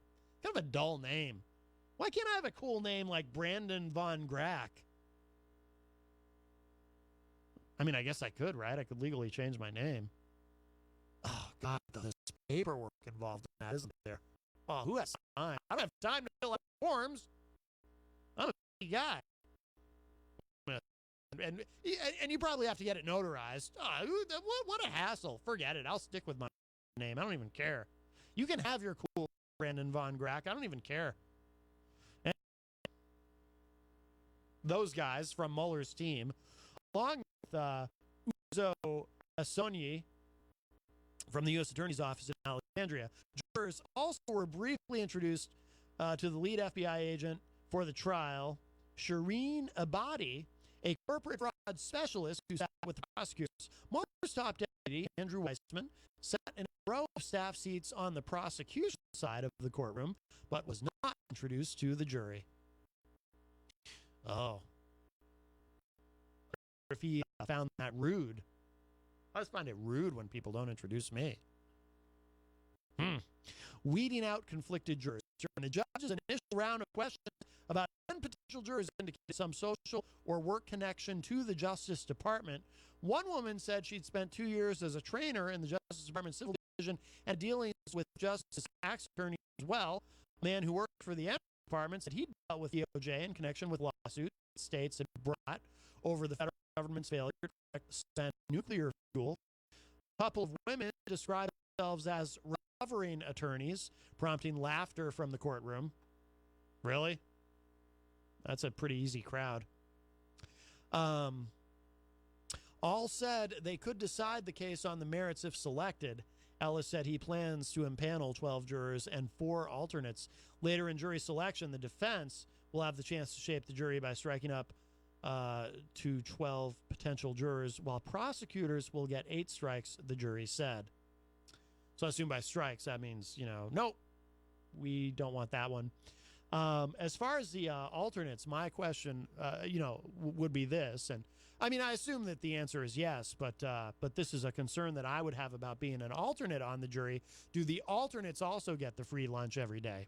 a dull name. Why can't I have a cool name like Brandon Von Grack? I mean, I guess I could, right? I could legally change my name. Oh, God, there's paperwork involved in that, isn't there? Oh, who has time? I don't have time to fill out forms. I'm a busy guy. And you probably have to get it notarized. Oh, what a hassle. Forget it. I'll stick with my name. I don't even care. You can have your cool Brandon Von Grack. I don't even care. And those guys from Mueller's team, along with Uzo Asonyi from the U.S. Attorney's Office in Alexandria, jurors also were briefly introduced to the lead FBI agent for the trial, Shireen Abadi, a corporate fraud specialist who sat with the prosecutors. Mueller's top deputy, Andrew Weissman, sat in a row of staff seats on the prosecution side of the courtroom, but was not introduced to the jury. Oh. If he found that rude. I just find it rude when people don't introduce me. Weeding out conflicted jurors. During the judge's initial round of questions, about 10 potential jurors indicated some social or work connection to the Justice Department. One woman said she'd spent 2 years as a trainer in the Justice Department Civil Division and dealings with Justice tax attorneys as well. A man who worked for the Energy Department said he'd dealt with the DOJ in connection with lawsuits states had brought over the federal government's failure to send nuclear fuel. A couple of women described themselves as recovering attorneys, prompting laughter from the courtroom. Really? That's a pretty easy crowd. All said they could decide the case on the merits if selected. Ellis said he plans to impanel 12 jurors and 4 alternates. Later in jury selection, the defense will have the chance to shape the jury by striking up to 12 potential jurors, while prosecutors will get 8 strikes, the jury said. So I assume by strikes, that means, nope, we don't want that one. As far as the alternates, my question, would be this, and I mean, I assume that the answer is yes, but this is a concern that I would have about being an alternate on the jury. Do the alternates also get the free lunch every day?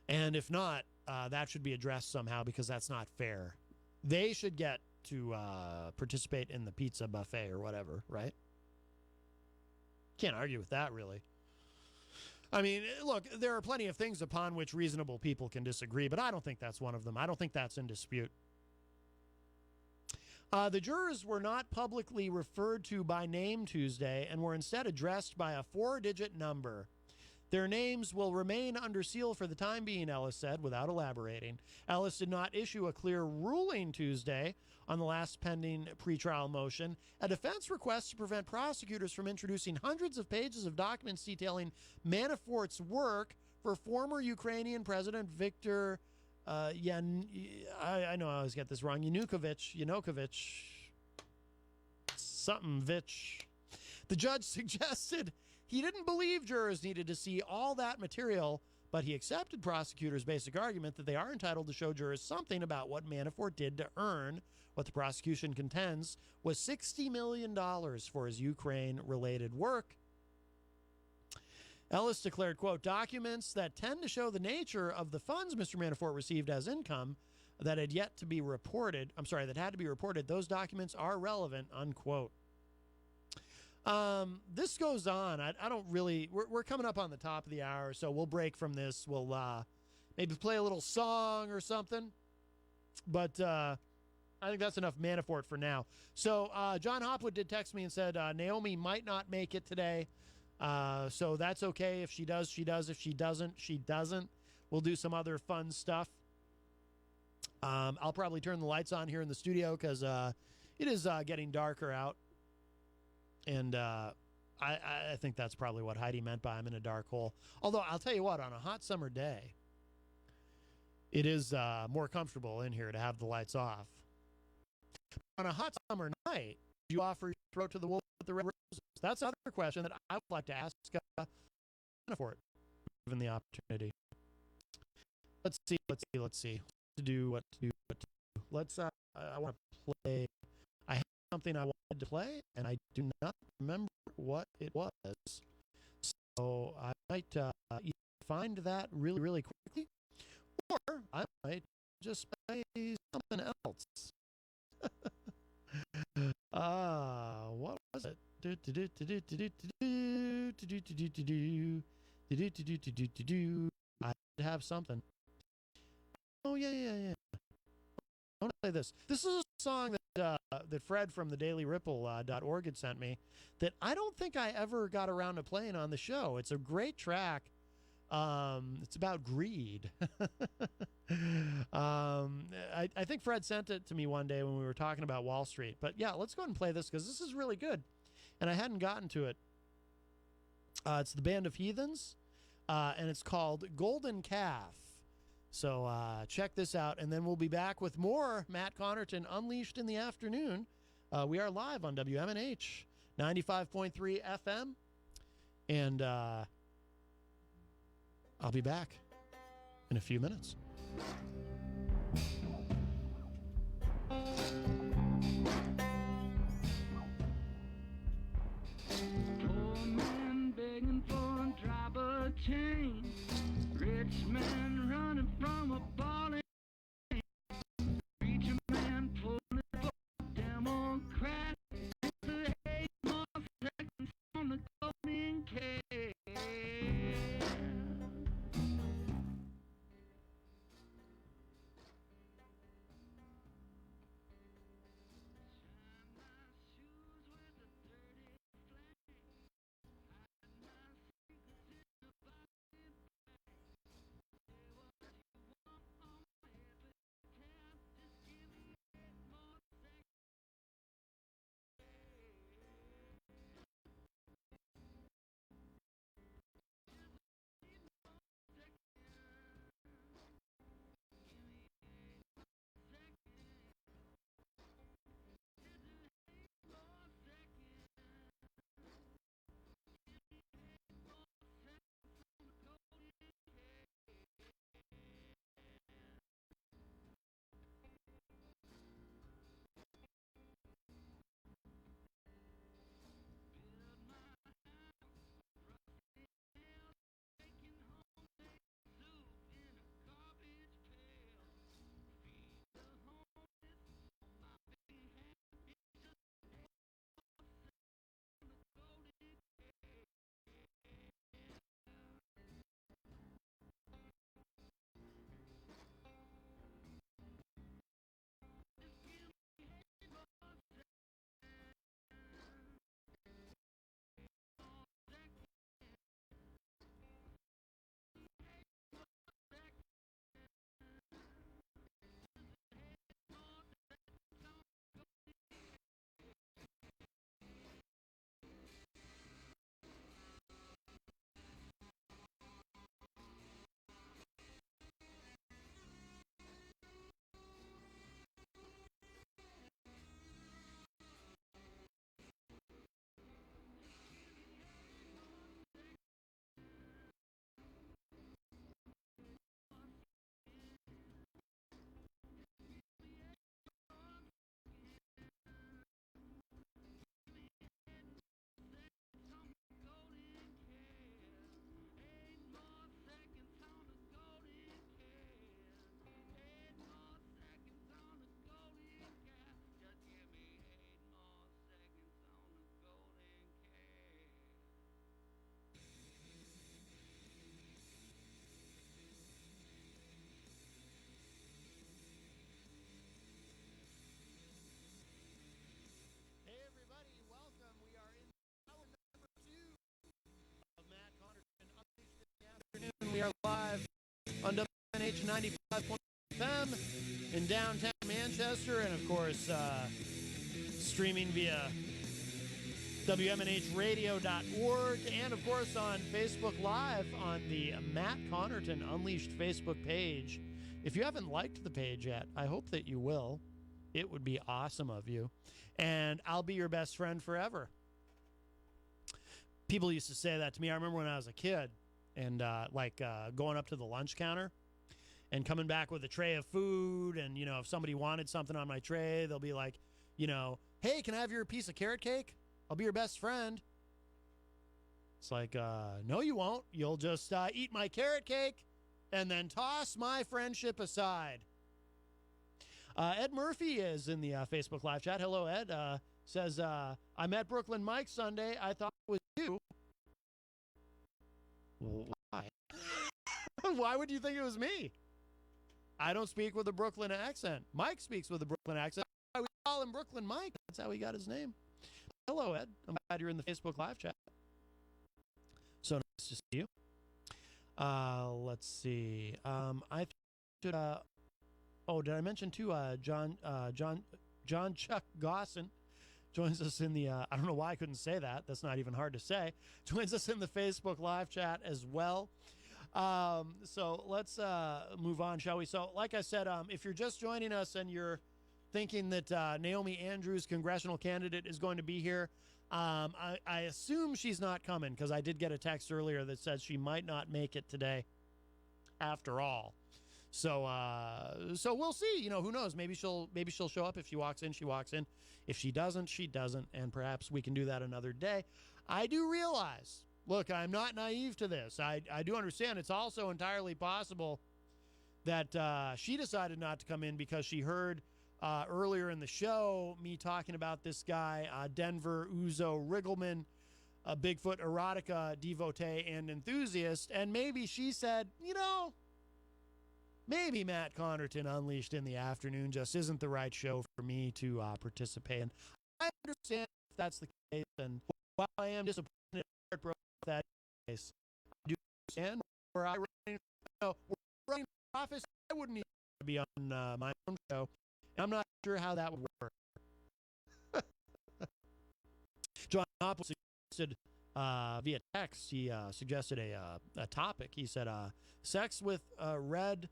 And if not, that should be addressed somehow because that's not fair. They should get to participate in the pizza buffet or whatever, right? Can't argue with that, really. I mean, look, there are plenty of things upon which reasonable people can disagree, but I don't think that's one of them. I don't think that's in dispute. The jurors were not publicly referred to by name Tuesday and were instead addressed by a 4-digit number. Their names will remain under seal for the time being, Ellis said, without elaborating. Ellis did not issue a clear ruling Tuesday on the last pending pretrial motion, a defense request to prevent prosecutors from introducing hundreds of pages of documents detailing Manafort's work for former Ukrainian President Viktor I know I always get this wrong, Yanukovych, something Vich. The judge suggested he didn't believe jurors needed to see all that material, but he accepted prosecutors' basic argument that they are entitled to show jurors something about what Manafort did to earn what the prosecution contends was $60 million for his Ukraine-related work. Ellis declared, quote, documents that tend to show the nature of the funds Mr. Manafort received as income that had yet to be reported, that had to be reported, those documents are relevant, unquote. This goes on. I don't really, we're coming up on the top of the hour, so we'll break from this. We'll maybe play a little song or something. But I think that's enough Manafort for now. So John Hopwood did text me and said Naomi might not make it today. So that's okay. If she does, she does. If she doesn't, she doesn't. We'll do some other fun stuff. I'll probably turn the lights on here in the studio because it is getting darker out. And I think that's probably what Heidi meant by I'm in a dark hole. Although I'll tell you what, on a hot summer day, it is more comfortable in here to have the lights off. On a hot summer night, do you offer your throat to the wolf with the red roses? That's another question that I would like to ask Manafort, given the opportunity. Let's see. What to do. Let's. I want to play. I have something I wanted to play, and I do not remember what it was. So I might either find that really, really quickly, or I might just play something else. What was it? I have something. Oh yeah. I want to play this. This is a song that Fred from the dailyripple.org had sent me that I don't think I ever got around to playing on the show. It's a great track. It's about greed. I think Fred sent it to me one day when we were talking about Wall Street. But yeah, let's go ahead and play this because this is really good. And I hadn't gotten to it. It's the Band of Heathens, and it's called Golden Calf. So check this out, and then we'll be back with more Matt Connarton Unleashed in the afternoon. We are live on WMNH 95.3 FM, and I'll be back in a few minutes. Poor man begging for a drop of change. Rich man running from a ball and preacher man pulling it for a Democrat. The hate more seconds on the golden cage. 95.1 FM in downtown Manchester, and of course, streaming via WMNHradio.org, and of course on Facebook Live on the Matt Connarton Unleashed Facebook page. If you haven't liked the page yet, I hope that you will. It would be awesome of you. And I'll be your best friend forever. People used to say that to me. I remember when I was a kid and going up to the lunch counter and coming back with a tray of food. And, you know, if somebody wanted something on my tray, they'll be like, you know, hey, can I have your piece of carrot cake? I'll be your best friend. It's like, no, you won't. You'll just eat my carrot cake and then toss my friendship aside. Ed Murphy is in the Facebook live chat. Hello, Ed. Says, I met Brooklyn Mike Sunday. I thought it was you. Why? Why would you think it was me? I don't speak with a Brooklyn accent. Mike speaks with a Brooklyn accent. We call him Brooklyn Mike. That's how he got his name. Hello, Ed. I'm glad you're in the Facebook live chat. So nice to see you. Let's see. I should. Did I mention too? John Chuck Gosson joins us in the. I don't know why I couldn't say that. That's not even hard to say. Joins us in the Facebook live chat as well. So let's move on, shall we? So, like I said, if you're just joining us and you're thinking that Naomi Andrews, congressional candidate, is going to be here, I assume she's not coming because I did get a text earlier that says she might not make it today after all. So we'll see. You know, who knows? Maybe she'll show up. If she walks in, she walks in. If she doesn't, she doesn't. And perhaps we can do that another day. I do realize, look, I'm not naive to this. I do understand it's also entirely possible that she decided not to come in because she heard earlier in the show me talking about this guy, Denver Uzo Riggleman, a Bigfoot erotica devotee and enthusiast. And maybe she said, you know, maybe Matt Connarton Unleashed in the afternoon just isn't the right show for me to participate in. I understand if that's the case, and while I am disappointed and heartbroken if that's the case, I do understand where I run, running for office, I wouldn't even be on my own show. I'm not sure how that would work. John Hopple suggested via text, he suggested a topic. He said, sex with red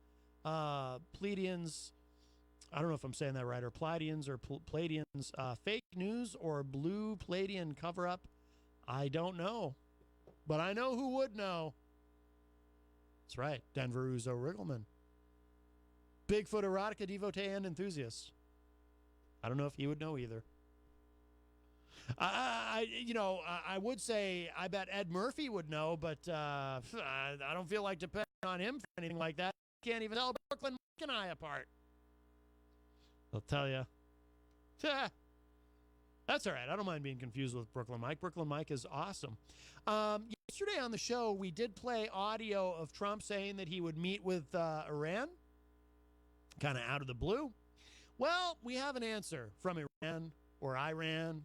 Pleiadians, I don't know if I'm saying that right, or Pleiadians or Pleiadians, fake news or blue Pleiadian cover-up. I don't know, but I know who would know. That's right, Denver Uzo Riggleman. Bigfoot erotica devotee and enthusiast. I don't know if he would know either. I would say I bet Ed Murphy would know, but I don't feel like depending on him for anything like that. Can't even tell Brooklyn Mike and I apart. I'll tell you. That's all right. I don't mind being confused with Brooklyn Mike. Brooklyn Mike is awesome. Yesterday on the show, we did play audio of Trump saying that he would meet with Iran, kind of out of the blue. Well, we have an answer from Iran or Iran,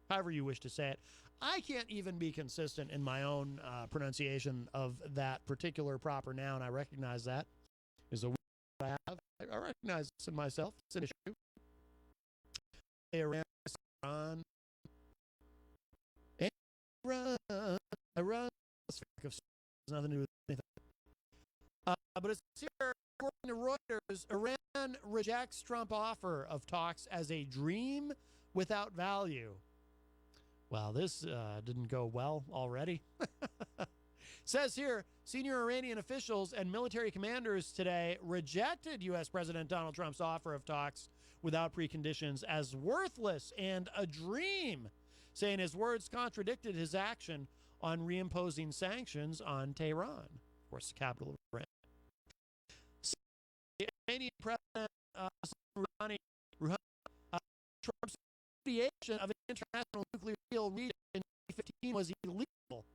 however you wish to say it. I can't even be consistent in my own pronunciation of that particular proper noun. I recognize that is a weakness I have. I recognize this in myself. It's an issue. Iran, Iran. There's nothing to do with anything. But it's here, according to Reuters, Iran rejects Trump offer of talks as a dream without value. Well, this didn't go well already. Says here, senior Iranian officials and military commanders today rejected U.S. President Donald Trump's offer of talks without preconditions as worthless and a dream, saying his words contradicted his action on reimposing sanctions on Tehran, of course, the capital of Iran. The Iranian President Rouhani, Trump's creation of an international nuclear deal reached in 2015 was illegal.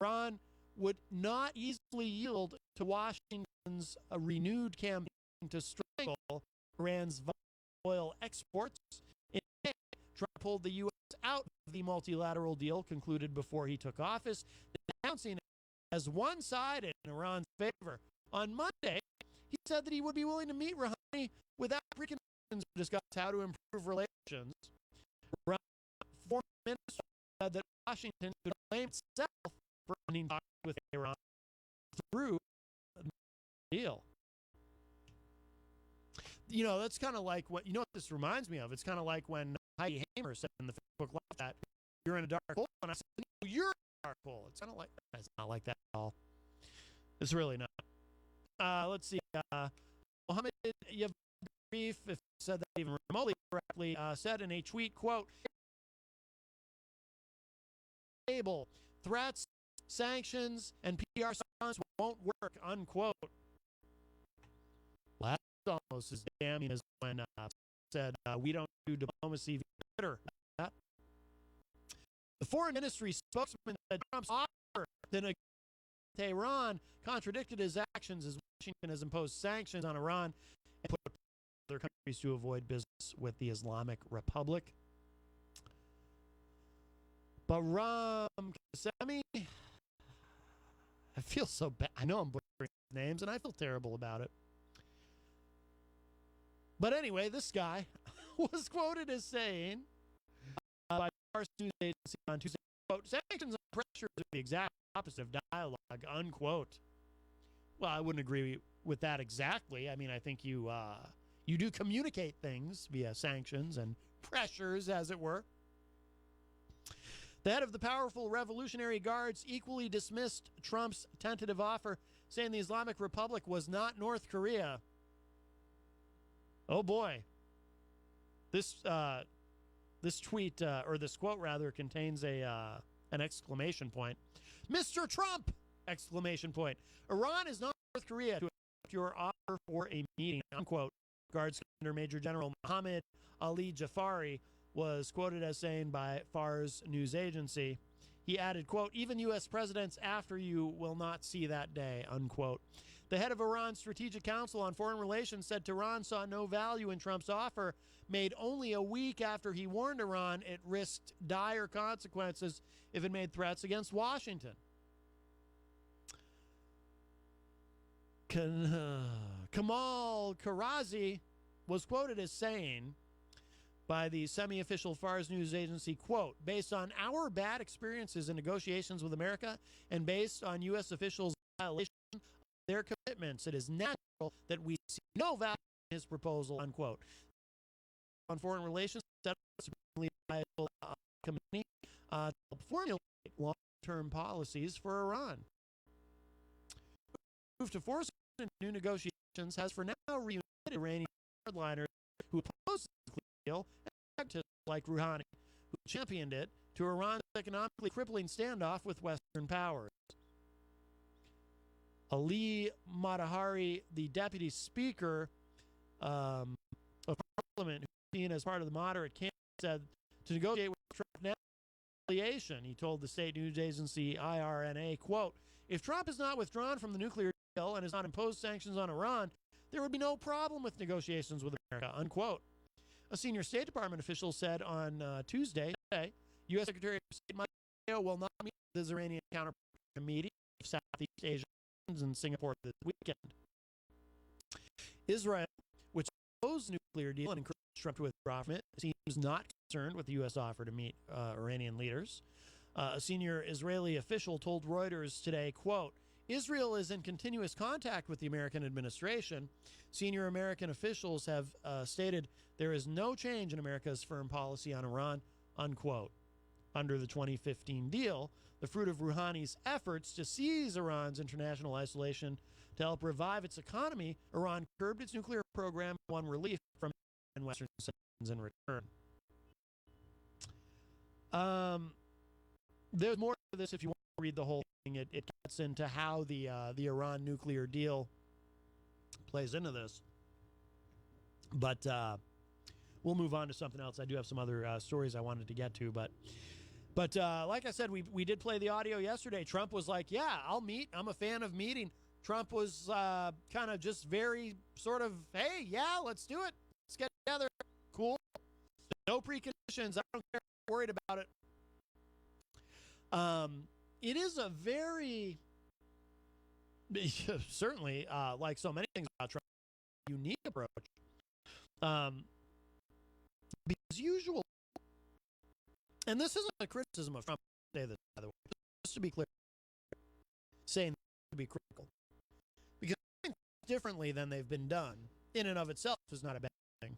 Iran would not easily yield to Washington's renewed campaign to strangle Iran's oil exports. In May, Trump pulled the U.S. out of the multilateral deal concluded before he took office, denouncing it as one-sided in Iran's favor. On Monday, he said that he would be willing to meet Rouhani without preconditions to discuss how to improve relations. Rouhani's foreign minister said that Washington could blame itself for ending talks with Iran through the deal. You know, that's kind of like what, you know what this reminds me of? It's kind of like when Heidi Hamer said in the Facebook Live that you're in a dark hole, and I said, no, you're in a dark hole. It's kind of like, it's not like that at all. It's really not. Let's see. Mohammed Yavarif, if I said that even remotely correctly, said in a tweet, quote, threats, sanctions, and PR silence won't work, unquote. Well, that's almost as damning as when said, we don't do diplomacy via Twitter. The foreign ministry spokesman said Trump's offer to negotiate with Tehran contradicted his actions as Washington has imposed sanctions on Iran and put other countries to avoid business with the Islamic Republic. But Ram Qasemi, I feel so bad. I know I'm butchering names, and I feel terrible about it. But anyway, this guy was quoted as saying by Fars News Agency on Tuesday, quote, sanctions and pressure is the exact opposite of dialogue, unquote. Well, I wouldn't agree with that exactly. I mean, I think you do communicate things via sanctions and pressures, as it were. The head of the powerful Revolutionary Guards equally dismissed Trump's tentative offer, saying the Islamic Republic was not North Korea. Oh boy. This tweet, or this quote rather, contains an exclamation point. Mr. Trump! Exclamation point. Iran is not North Korea to accept your offer for a meeting, unquote. Guards Commander Major General Mohammed Ali Jafari was quoted as saying by Fars News Agency. He added, quote, even U.S. presidents after you will not see that day, unquote. The head of Iran's Strategic Council on Foreign Relations said Tehran saw no value in Trump's offer, made only a week after he warned Iran it risked dire consequences if it made threats against Washington. Kamal Karazi was quoted as saying by the semi-official Fars News Agency, quote, based on our bad experiences in negotiations with America and based on U.S. officials' violation of their commitments, it is natural that we see no value in his proposal, unquote. On foreign relations, set up a supremely viable committee to help formulate long-term policies for Iran. The move to force new negotiations has for now reunited Iranian hardliners who opposed the nuclear deal and activists like Rouhani, who championed it, to Iran's economically crippling standoff with Western powers. Ali Matahari, the deputy speaker of parliament, who's seen as part of the moderate camp, said to negotiate with Trump now retaliation. He told the state news agency IRNA, quote, if Trump is not withdrawn from the nuclear deal and has not imposed sanctions on Iran, there would be no problem with negotiations with America, unquote. A senior State Department official said on Tuesday, U.S. Secretary of State Mike Pompeo will not meet with his Iranian counterpart in a meeting of Southeast Asian in Singapore this weekend. Israel, which opposed the nuclear deal and encouraged Trump to withdraw from it, seems not concerned with the U.S. offer to meet Iranian leaders. A senior Israeli official told Reuters today, quote, Israel is in continuous contact with the American administration. Senior American officials have stated there is no change in America's firm policy on Iran, unquote. Under the 2015 deal, the fruit of Rouhani's efforts to seize Iran's international isolation to help revive its economy, Iran curbed its nuclear program and won relief from Western sanctions in return. There's more to this if you want to read the whole thing. It gets into how the Iran nuclear deal plays into this. But we'll move on to something else. I do have some other stories I wanted to get to, but like I said, we did play the audio yesterday. Trump was like, yeah, I'll meet. I'm a fan of meeting. Trump was kind of just very sort of, hey, yeah, let's do it. Let's get together. Cool. No preconditions. I don't care. I'm worried about it. It is a very Certainly, like so many things about Trump, unique approach. Because usually, and this isn't a criticism of Trump, say this, by the way, just to be clear, saying to be critical. Because doing things differently than they've been done, in and of itself, is not a bad thing.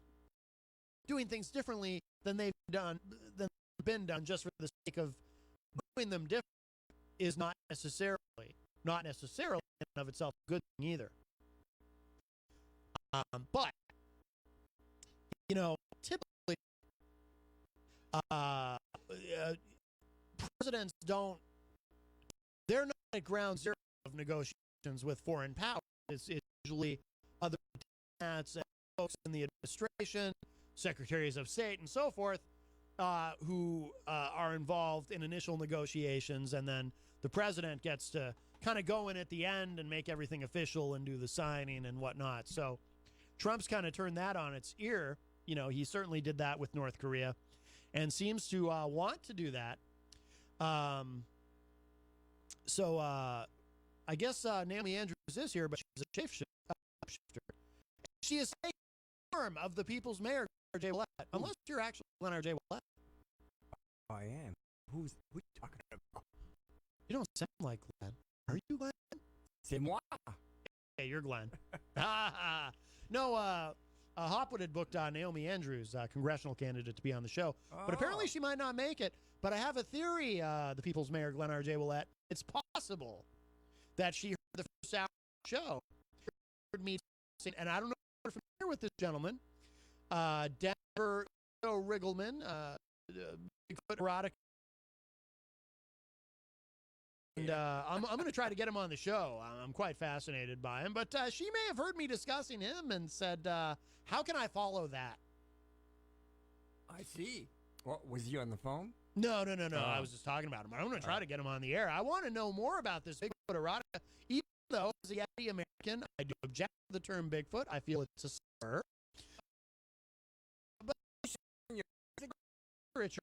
Doing things differently than they've been done just for the sake of doing them different is not necessarily in and of itself a good thing either. But typically, presidents they're not at ground zero of negotiations with foreign powers. It's usually other diplomats and folks in the administration, secretaries of state, and so forth, who are involved in initial negotiations, and then the president gets to kind of go in at the end and make everything official and do the signing and whatnot. So Trump's kind of turned that on its ear. He certainly did that with North Korea and seems to want to do that. So I guess Naomi Andrews is here, but she's a shapeshifter. She is a form of the people's mayor, R.J. Willett, unless you're actually Glenn R.J. Willett. I am. Who you talking about? You don't sound like Glenn. Are you Glenn? C'est moi. Hey, you're Glenn. No, Hopwood had booked Naomi Andrews, congressional candidate, to be on the show. But apparently she might not make it. But I have a theory, the people's mayor, Glenn R.J. Willett. It's possible that she heard the first hour of the show. Heard me, and I don't know if you're familiar with this gentleman. Denver Joe Riggleman, Bigfoot erotic. And I'm going to try to get him on the show. I'm quite fascinated by him. But she may have heard me discussing him and said, how can I follow that? I see. What, was he on the phone? No. I was just talking about him. I'm going to try to get him on the air. I want to know more about this Bigfoot erotica. Even though, as a Yeti American, I do object to the term Bigfoot. I feel it's a slur. But Richard,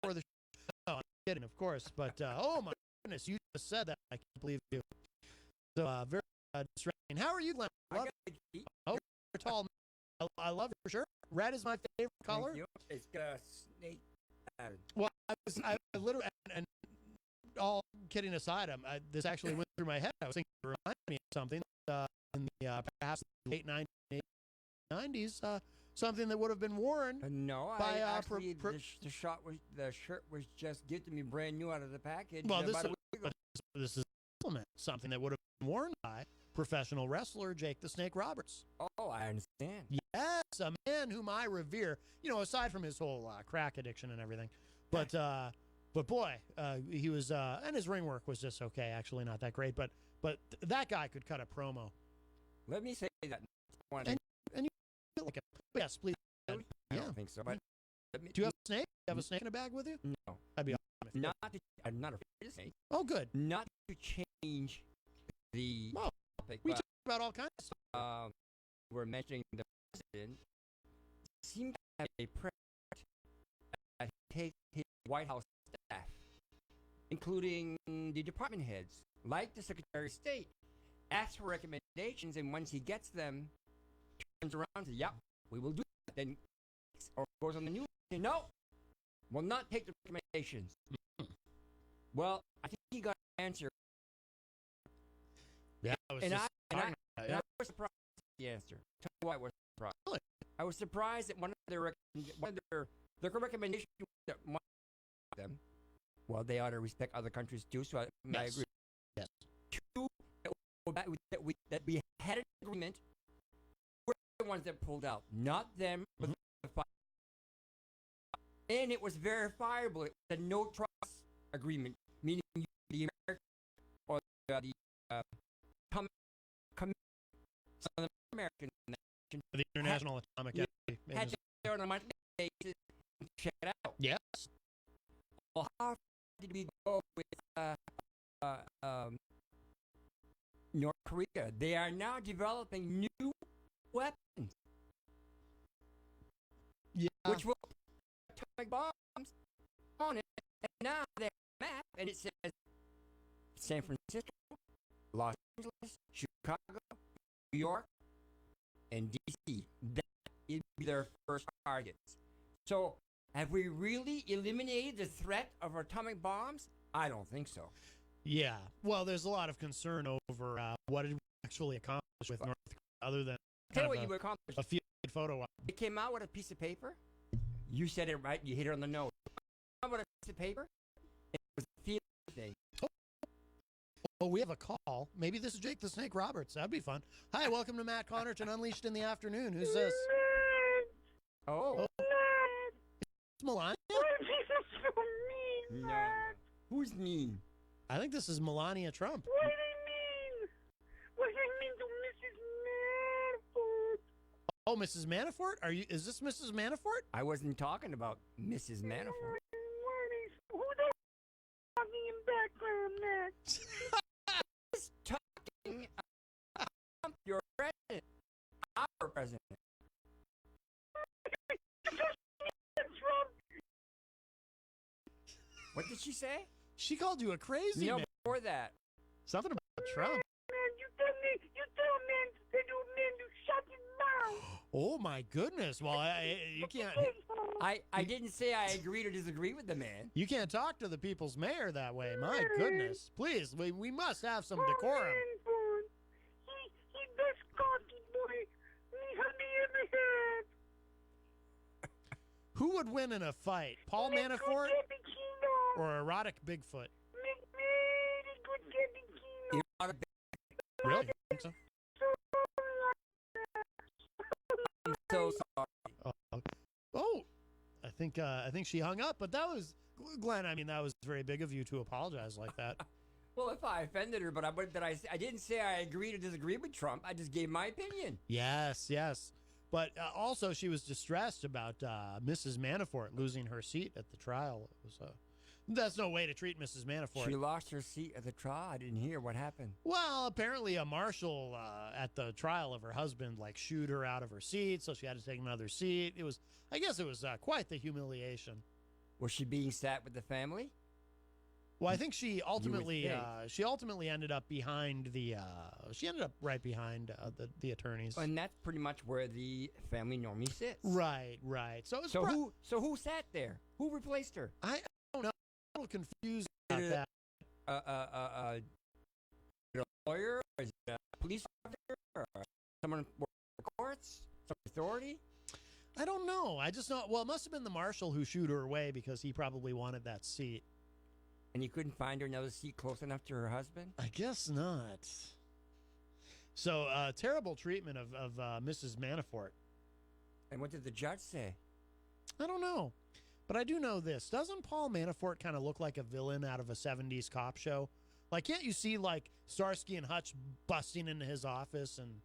for the show. No, I'm kidding, of course. But oh my goodness, you just said that. I can't believe you. So very distracting. How are you, Glenn? Oh, you're tall. I love it for sure. Red is my favorite color. Thank you. It's got a snake pattern. Well, I literally, and all kidding aside, this actually went through my head. I was thinking it reminded me of something in the perhaps late 1990s. Something that would have been worn. No, by, actually, the shirt was just given to me brand new out of the package. Well, this is something that would have been worn by professional wrestler Jake the Snake Roberts. Oh, I understand. Yes, a man whom I revere. Aside from his whole crack addiction and everything, but boy, he was, and his ring work was just okay. Actually, not that great, but that guy could cut a promo. Let me say that. And you feel like a yes, please. I don't think so. But do you have a snake? Do you have a snake in a bag with you? No, that'd be awesome. I'm not afraid of snake. Oh, good. Not to change the topic. We talk about all kinds of stuff. We're mentioning the president. Seems to have a preference that he takes his White House staff, including the department heads, like the Secretary of State, asks for recommendations, and once he gets them, turns around and says, "Yep, we will do that." Then, or goes on the news and says, "No, will not take the recommendations." Well, I think he got an answer. Yeah, I was surprised at the answer. Tell you why I was surprised. Really? I was surprised that one of their recommendations that one of them, well, they ought to respect other countries too. So I agree. Yes. Two, that we had an agreement. We're the ones that pulled out, not them. But and it was verifiable. It was a no trust agreement, meaning the American or the Southern American nation, the International Atomic Energy had to go on a monthly basis and check it out. Yes. Well, how did we go with North Korea? They are now developing new weapons, yeah, which will put atomic bombs on it. And now they're mad and it says San Francisco, Los Angeles, Chicago, New York, and D.C. That would be their first targets. So, have we really eliminated the threat of atomic bombs? I don't think so. Yeah. Well, there's a lot of concern over what did we actually accomplish with North Korea other than Tell kind you of what you accomplished. a field photo op. They came out with a piece of paper. You said it right. You hit it on the nose. How about a piece of paper? It was a field thing. Oh, we have a call. Maybe this is Jake the Snake Roberts. That'd be fun. Hi, welcome to Matt Connarton Unleashed in the Afternoon. Who's this? Oh. It's Melania? No. Who's mean? I think this is Melania Trump. What do you mean? What do you mean to Mrs. Manafort? Oh, Mrs. Manafort? Is this Mrs. Manafort? I wasn't talking about Mrs. Manafort. Who the talking in background next? Just talking about your president. Our president. What did she say? She called you a crazy No, man. before that. Something about Trump. Man, you tell man to shut his mouth. Oh, my goodness. Well, you can't... I didn't say I agree or disagree with the man. You can't talk to the people's mayor that way. My goodness. Please, we must have some decorum. He best cocky boy me ever had. Who would win in a fight? Paul Manafort or erotic Bigfoot? You're not a Really? You think so? I'm so sorry. Oh, I think she hung up, but that was Glenn. I mean, that was very big of you to apologize like that. Well, if I offended her, but I didn't say I agreed or disagreed with Trump. I just gave my opinion. Yes. But also, she was distressed about Mrs. Manafort losing her seat at the trial. It was that's no way to treat Mrs. Manafort. She lost her seat at the trial. I didn't hear what happened. Well, apparently a marshal at the trial of her husband shooed her out of her seat, so she had to take another seat. I guess it was quite the humiliation. Was she being sat with the family? Well, I think she ultimately think. ended up behind she ended up right behind the attorneys. And that's pretty much where the family normally sits. Right. So it's who sat there? Who replaced her? I don't know. I'm a little confused about that. Is it a lawyer, or is it a police officer, or someone working for the courts, some authority? I don't know. I just know. Well, it must have been the marshal who shooed her away because he probably wanted that seat. And you couldn't find her another seat close enough to her husband? I guess not. So, terrible treatment of Mrs. Manafort. And what did the judge say? I don't know. But I do know this. Doesn't Paul Manafort kind of look like a villain out of a 70s cop show? Can't you see, Starsky and Hutch busting into his office and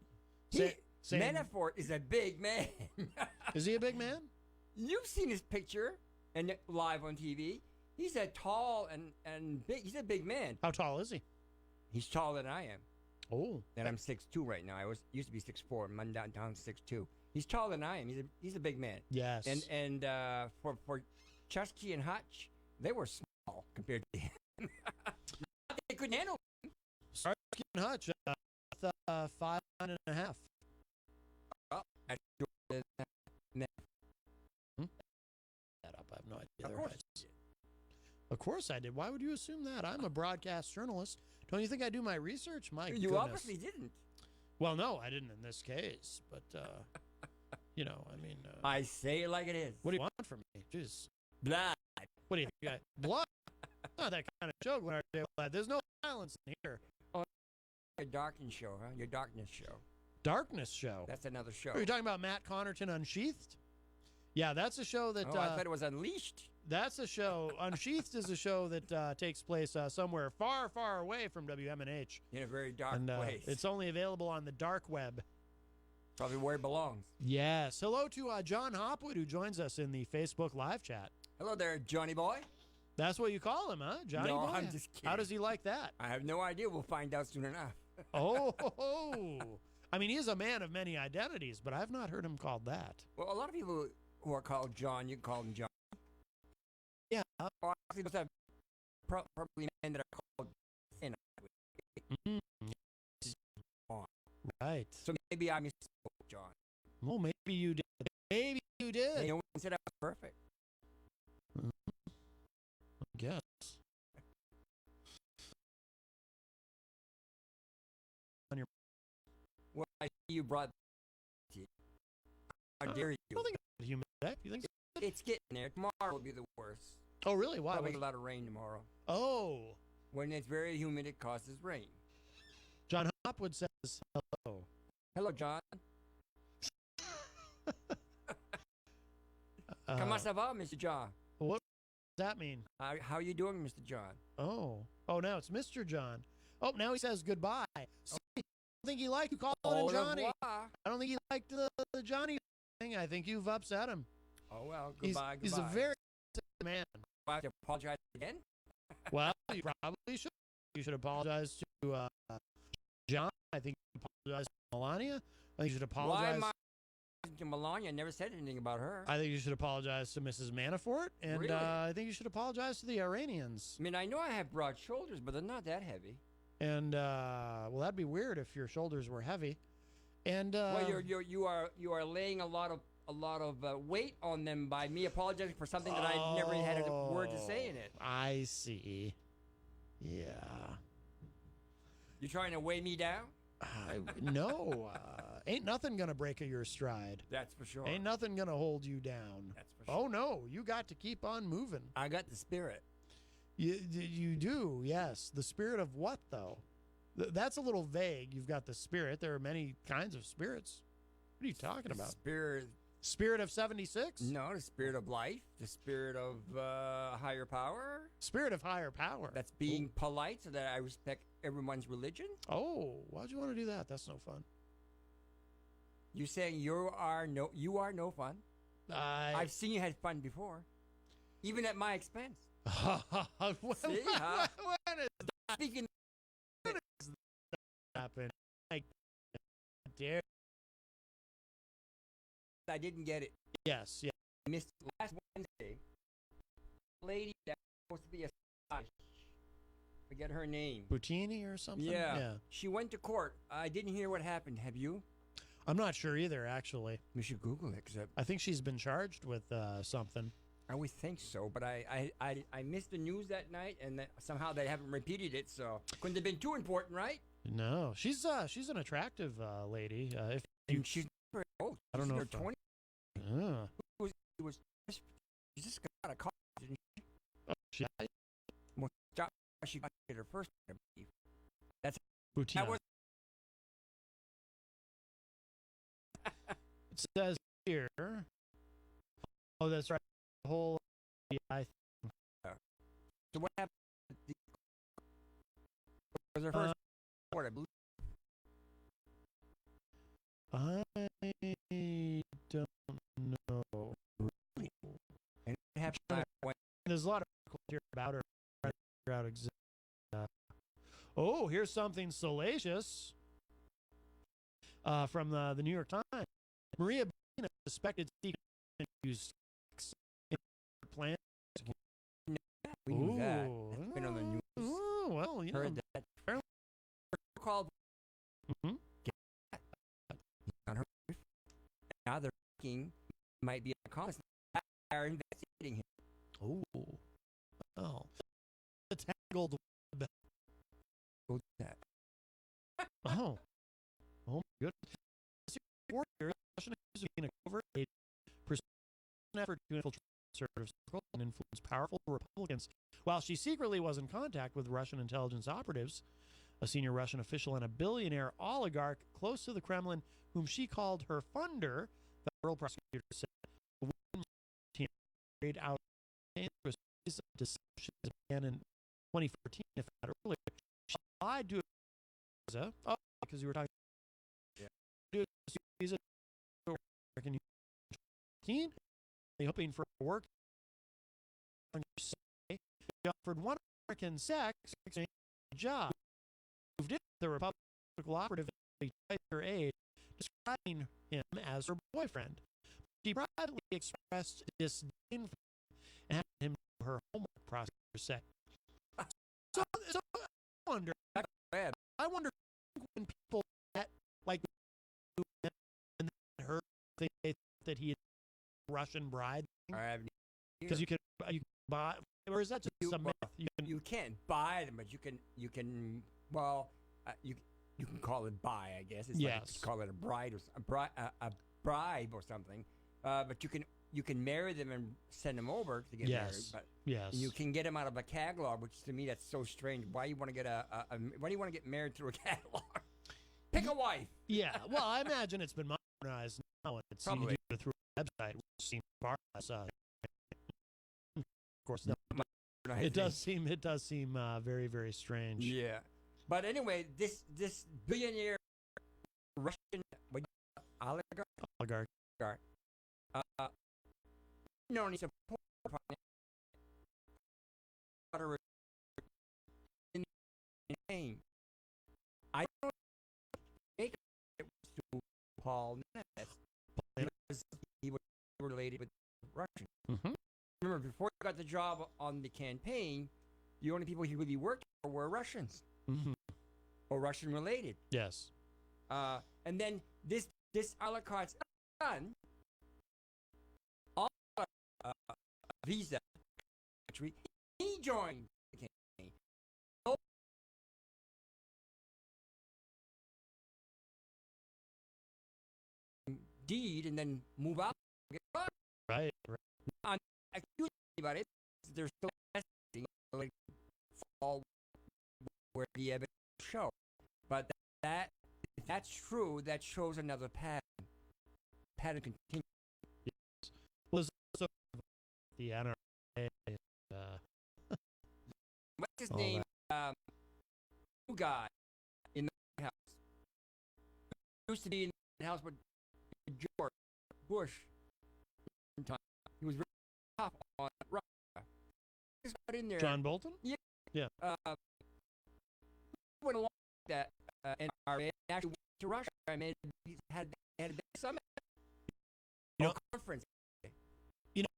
saying... Manafort is a big man. Is he a big man? You've seen his picture and live on TV. He's a tall and big. He's a big man. How tall is he? He's taller than I am. Oh. And I'm 6'2" right now. I used to be 6'4", and I'm down to 6'2". He's taller than I am. He's a big man. Yes. And for Chusky and Hutch, they were small compared to him. They couldn't handle him. Starsky and Hutch, 5'9.5". Oh, that's shorter than That up. I have no idea. Of course. Of course I did. Why would you assume that? I'm a broadcast journalist. Don't you think I do my research? My You goodness. obviously didn't. Well, no, I didn't in this case. But, I say it like it is. what do you want from me? Jeez. Blood. What do you got? Blood? Not that kind of joke when I say blood. There's no violence in here. Your darkness show, huh? Your darkness show. Darkness show. That's another show. Are you talking about Matt Connarton Unsheathed? Yeah, that's a show that... I thought it was Unleashed. That's a show. Unsheathed is a show that takes place somewhere far, far away from WMNH. In a very dark place. It's only available on the dark web. Probably where it belongs. Yes. Hello to John Hopwood, who joins us in the Facebook live chat. Hello there, Johnny boy. That's what you call him, huh? Johnny No, boy? I'm just kidding. How does he like that? I have no idea. We'll find out soon enough. Oh. I mean, he is a man of many identities, but I've not heard him called that. Well, a lot of people who are called John, you can call them John. Yeah. Or actually, those have probably men that are called thin. Mm, right. So maybe I misspoke, John. Well, maybe you did. Maybe you did. No one said I was perfect. I guess. On your. Well, I see you brought. How dare I you? don't think it's human today. You think so? It's getting there. Tomorrow will be the worst. Oh, really? Why? Probably a lot of rain tomorrow. Oh. When it's very humid, it causes rain. John Hopwood says hello. Hello, John. Comment ça va, Mr. John? What does that mean? How are you doing, Mr. John? Oh. Oh, now it's Mr. John. Oh, now he says goodbye. See, I don't think he liked you calling him Au Johnny. revoir. I don't think he liked the Johnny thing. I think you've upset him. Oh, well, goodbye, He's a very upset man. I have to apologize again? Well, you probably should. You should apologize to John. I think you should apologize to Melania. I think you should apologize. Why am I to Melania? I never said anything about her. I think you should apologize to Mrs. Manafort. And Really? I think you should apologize to the Iranians. I mean, I know I have broad shoulders, but they're not that heavy. And, well, that'd be weird if your shoulders were heavy. And, Well, you are laying a lot of weight on them by me apologizing for something that I never had a word to say in it. I see. Yeah. You trying to weigh me down? No. Ain't nothing gonna break your stride. That's for sure. Ain't nothing gonna hold you down. That's for sure. Oh, no. You got to keep on moving. I got the spirit. You do, yes. The spirit of what, though? That's a little vague. You've got the spirit. There are many kinds of spirits. What are you talking about? Spirit of 76? No, the spirit of life, the spirit of higher power. Spirit of higher power. That's being polite so that I respect everyone's religion. Oh, why'd you want to do that? That's no fun. You saying you are no fun? I've seen you had fun before, even at my expense. See, huh? When is Speaking, that happen? Like, dare. I didn't get it. Yes, yeah. I missed last Wednesday. A lady that was supposed to be a massage. Forget her name. Butini or something? Yeah. She went to court. I didn't hear what happened. Have you? I'm not sure either, actually. We should Google it, because I think she's been charged with something. I would think so, but I missed the news that night, and somehow they haven't repeated it, so couldn't have been too important, right? No, she's an attractive lady. If you, And she's very old. I don't She's in know her if 20s. She just got a college, didn't she? she Well, she got her first, I believe. Butini. That was It says here. Oh, that's right. The whole I so what happened? Was her first court, I believe. I don't know. And it happened last Wednesday. There's a lot of articles here about her. Trying to figure out exactly. Oh, here's something salacious from the New York Times. Maria Butina suspected secret used sex in her plan. We knew that. That's been on the news. Oh, well, you Heard know. that. fairly- Called Mhm. on her. Now they're thinking he might be an accomplice. They are investigating him. Oh. Oh. The tangled web. Who's that? Oh. Oh, my goodness. 4 years, Russian accused of being a covert agent, pursuing an effort to infiltrate conservative circles and influence powerful Republicans. While she secretly was in contact with Russian intelligence operatives, a senior Russian official and a billionaire oligarch close to the Kremlin, whom she called her funder, the federal prosecutor said, the woman team carried out interest deception began in 2014, if not earlier. She lied to a because you were talking. Visa American Union, hoping for work. They offered one American sex exchange job. Moved into the Republican operative her age, describing him as her boyfriend. She privately expressed disdain for him and had him do her homework, prosecutor said. So I wonder. Web. I wonder when people get like and heard that he had Russian bride because you can buy, or is that just some myth? You can't buy them, but you can well you can call it buy, I guess. It's like you call it a bride or a bribe or something. But you can marry them and send them over to get married. But you can get them out of a catalog, which to me that's so strange. Why do you want to get why do you want to get married through a catalog? Pick a wife. Yeah. Well, I imagine it's been modernized now, and it's Probably. you can do it through a website, which seems far less. Of course, no. It does seem very, very strange. Yeah. But anyway, this billionaire Russian oligarch not only support in name. I don't think it was to Paul Ness because he was related with Russian. Mm-hmm. Remember, before he got the job on the campaign, the only people he really worked for were Russians. Mm-hmm. Or Russian related. Yes. And then this oligarch's son, visa, actually, he joined the campaign. Deed and then move out. Right. I'm accusing anybody. They're still testing like fall where the evidence show. But that if that's true, that shows another pattern. Pattern continues. Yes. Well, so the NRA. What's his name? New guy in the White House. Used to be in the House with George Bush. He was very tough on Russia. He's got in there. John Bolton? Yeah. Yeah. Went along with that NRA and actually went to Russia. I mean, he had a big summit. Conference.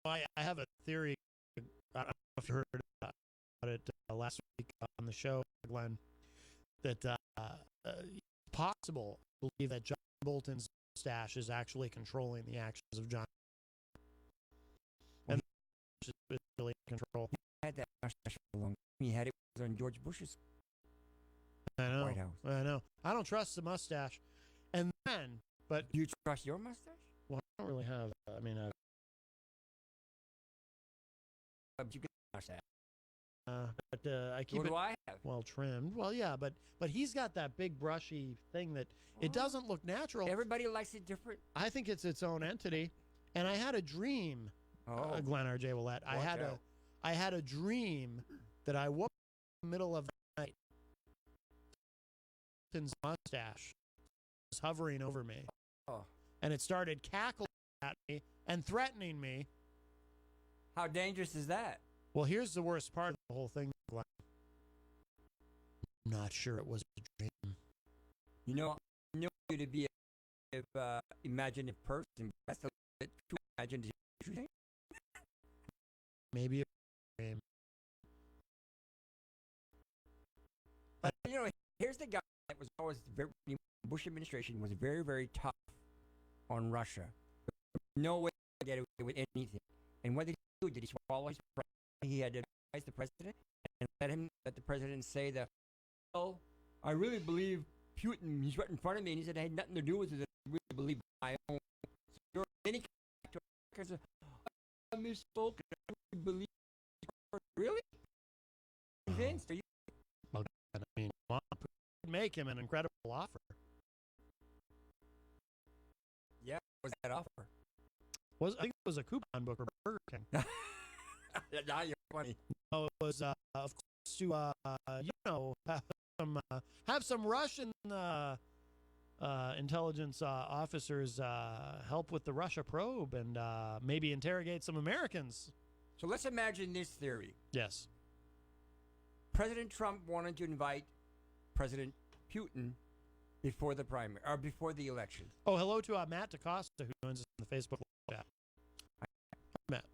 I have a theory. I don't know if you heard about it last week on the show, Glenn, that it's possible to believe that John Bolton's mustache is actually controlling the actions of John. And it's really in control. He had that mustache for a long time. He had it on George Bush's White House. I know. I don't trust the mustache. And then, but do you trust your mustache? Well, I don't really have. You can mustache. But I keep what it do I have? well trimmed. Well, yeah, but he's got that big brushy thing that it doesn't look natural. Everybody likes it different. I think it's its own entity. And I had a dream, Glenn R.J. Willett. I had a dream that I woke up in the middle of the night. His mustache was hovering over me. Oh. And it started cackling at me and threatening me. How dangerous is that? Well, here's the worst part of the whole thing, Glenn. I'm not sure it was a dream. I know you to be a imaginative person. That's a bit too imaginative. Maybe a dream. But, here's the guy that was always the Bush administration was very, very tough on Russia. No way to get away with anything. And what did he do? Did he swallow his pride? He had to advise the president and let the president say that, well, I really believe Putin, he's right in front of me, and he said it had nothing to do with it. I really believe my own. So then he came back to America and said, I misspoke. I really believe. Really? Convinced? Are you? Well, I mean, make him an incredible offer. Yeah, what was that offer? I think it was a coupon book or Burger King. Now you're funny. No, it was, of course, to, have some Russian intelligence officers help with the Russia probe and maybe interrogate some Americans. So let's imagine this theory. Yes. President Trump wanted to invite President Putin before the primary or before the election. Oh, hello to Matt DaCosta, who joins us in the Facebook chat. Matt.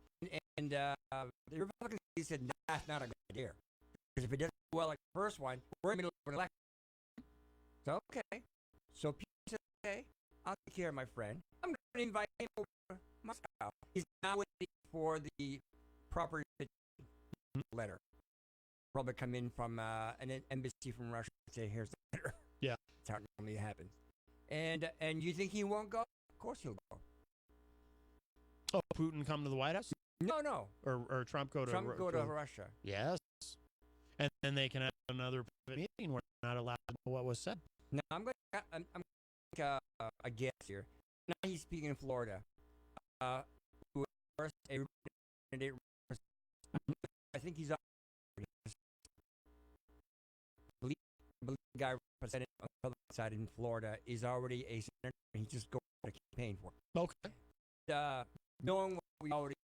And the Republicans said, that's not a good idea. Because if it doesn't well like the first one. We're in the middle of an election. So, okay. So Peter said, okay, I'll take care of my friend. I'm going to invite him over to Moscow. He's now waiting for the proper letter. Probably come in from an embassy from Russia and say, here's the letter. Yeah. That's how it normally happens. And you think he won't go? Of course he'll go. Oh, Putin come to the White House? No. Or Trump go to Russia. Yes. And then they can have another private meeting where they're not allowed to know what was said. Now I'm going to a guess here. Now he's speaking in Florida. Who was a candidate. I think he's. I believe the guy represented on the Republican side in Florida is already a senator, and he's just going to campaign for it. Okay. Knowing what we already,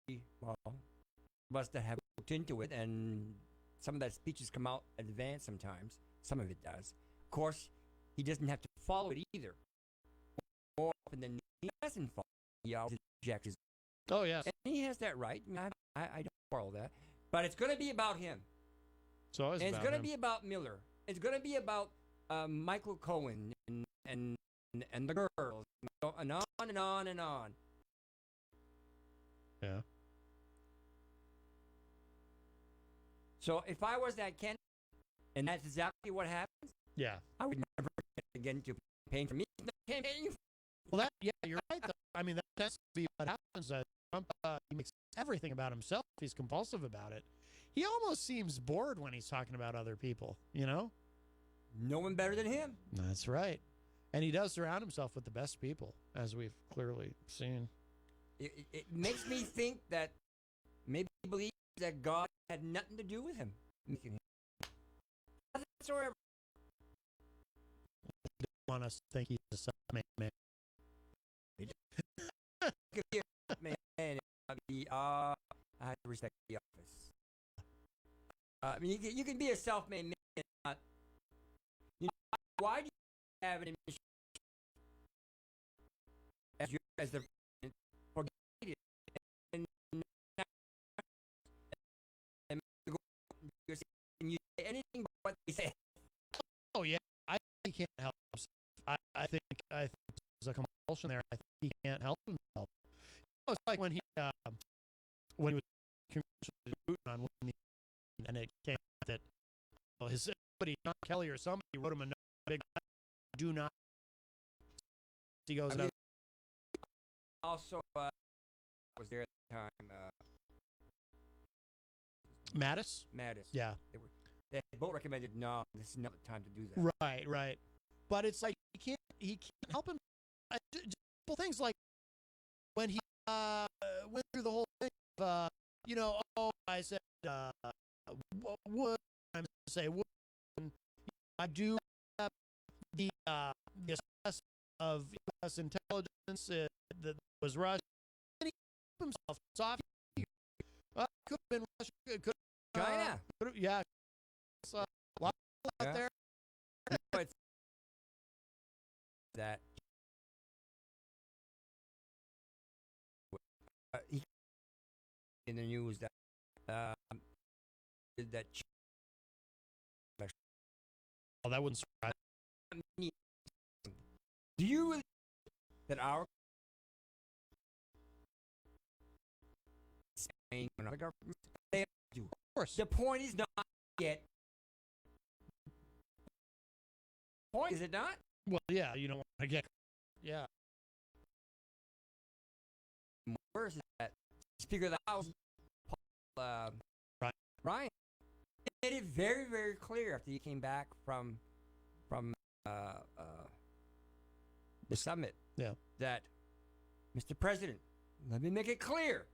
must have looked into it, and some of that speeches come out in advance sometimes. Some of it does. Of course, he doesn't have to follow it either. More often than he doesn't follow it, he always rejects it. Oh, yes. And he has that right. I don't follow that. But it's going to be about him. So it's going to be about Miller. It's going to be about Michael Cohen and the girls, and on and on and on. Yeah. So if I was that candidate, and that's exactly what happens, yeah, I would never again to campaign for me. Well, you're right. Though. I mean, that tends to be what happens. Trump he makes everything about himself. He's compulsive about it. He almost seems bored when he's talking about other people. You know, no one better than him. That's right. And he does surround himself with the best people, as we've clearly seen. It makes me think that maybe he believes that God had nothing to do with him making him. Whatsoever. They want us to think he's a self-made man. I have to respect the office. I mean, you can be a self-made man. Not, why do you have an admission as the forget it and you say anything but what they say? Oh yeah, I think he can't help himself. I think there's a compulsion there. I think he can't help himself. It's like when he was congratulating Putin on winning, and it came out that somebody, John Kelly or somebody, wrote him a note, big do not. He goes. Also, was there at the time? Mattis. Yeah. They both recommended no. This is not the time to do that. Right. But it's like he can't help him. Simple things like when he went through the whole thing of, I said, would I'm say would I do the assessment of U.S. intelligence that was Russia, and he kept himself soft. Could have been Russia. Could China. Yeah. A lot out there. It's that he in the news that that. Oh, that wouldn't surprise me. Do you really that our Spain and other governments they do? Of course. The point is not yet. Point is it not? Well, yeah, you don't want to get. Yeah. Worse is that Speaker of the House, Ryan, made it very, very clear after he came back from the summit. Yeah. That, Mr. President, let me make it clear.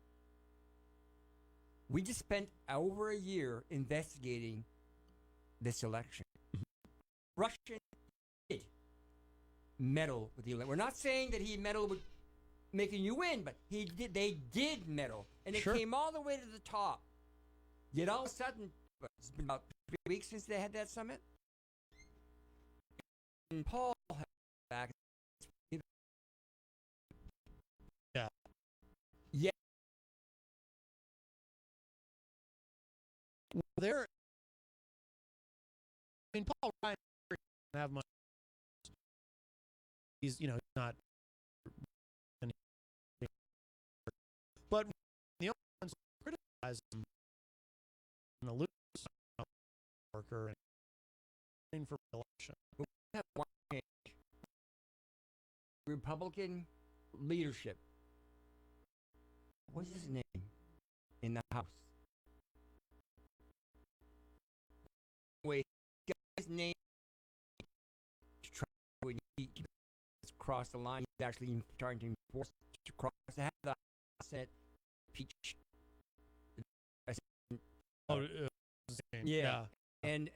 We just spent over a year investigating this election. Mm-hmm. Russia did meddle with the election. We're not saying that he meddled with making you win, but they did meddle, and it came all the way to the top. Yet all of a sudden, it's been about 3 weeks since they had that summit, and Paul back. Yeah. There mean, Paul Ryan doesn't have much. He's not. But the ones criticize him in a loose worker and for election. Republican leadership. What's his name in the House? Wait, his name to try to cross the line. He's actually trying to enforce to cross to have the Senate impeach. Yeah, and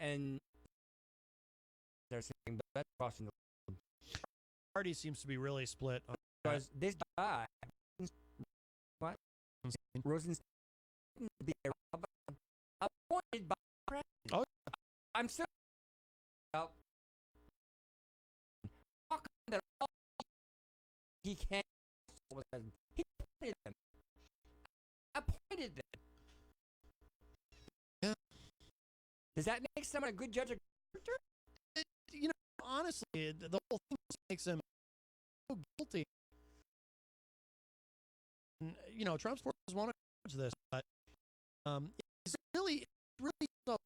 they're saying but that's crossing the party seems to be really split on because this guy, what Rosenstein, to be appointed by the president. Oh, I'm so about how come that all he can't. He appointed them. Appointed them. Yeah. Does that make someone a good judge of character? Honestly, the whole thing makes him so guilty. And, Trump's forces want to judge this, but he's really so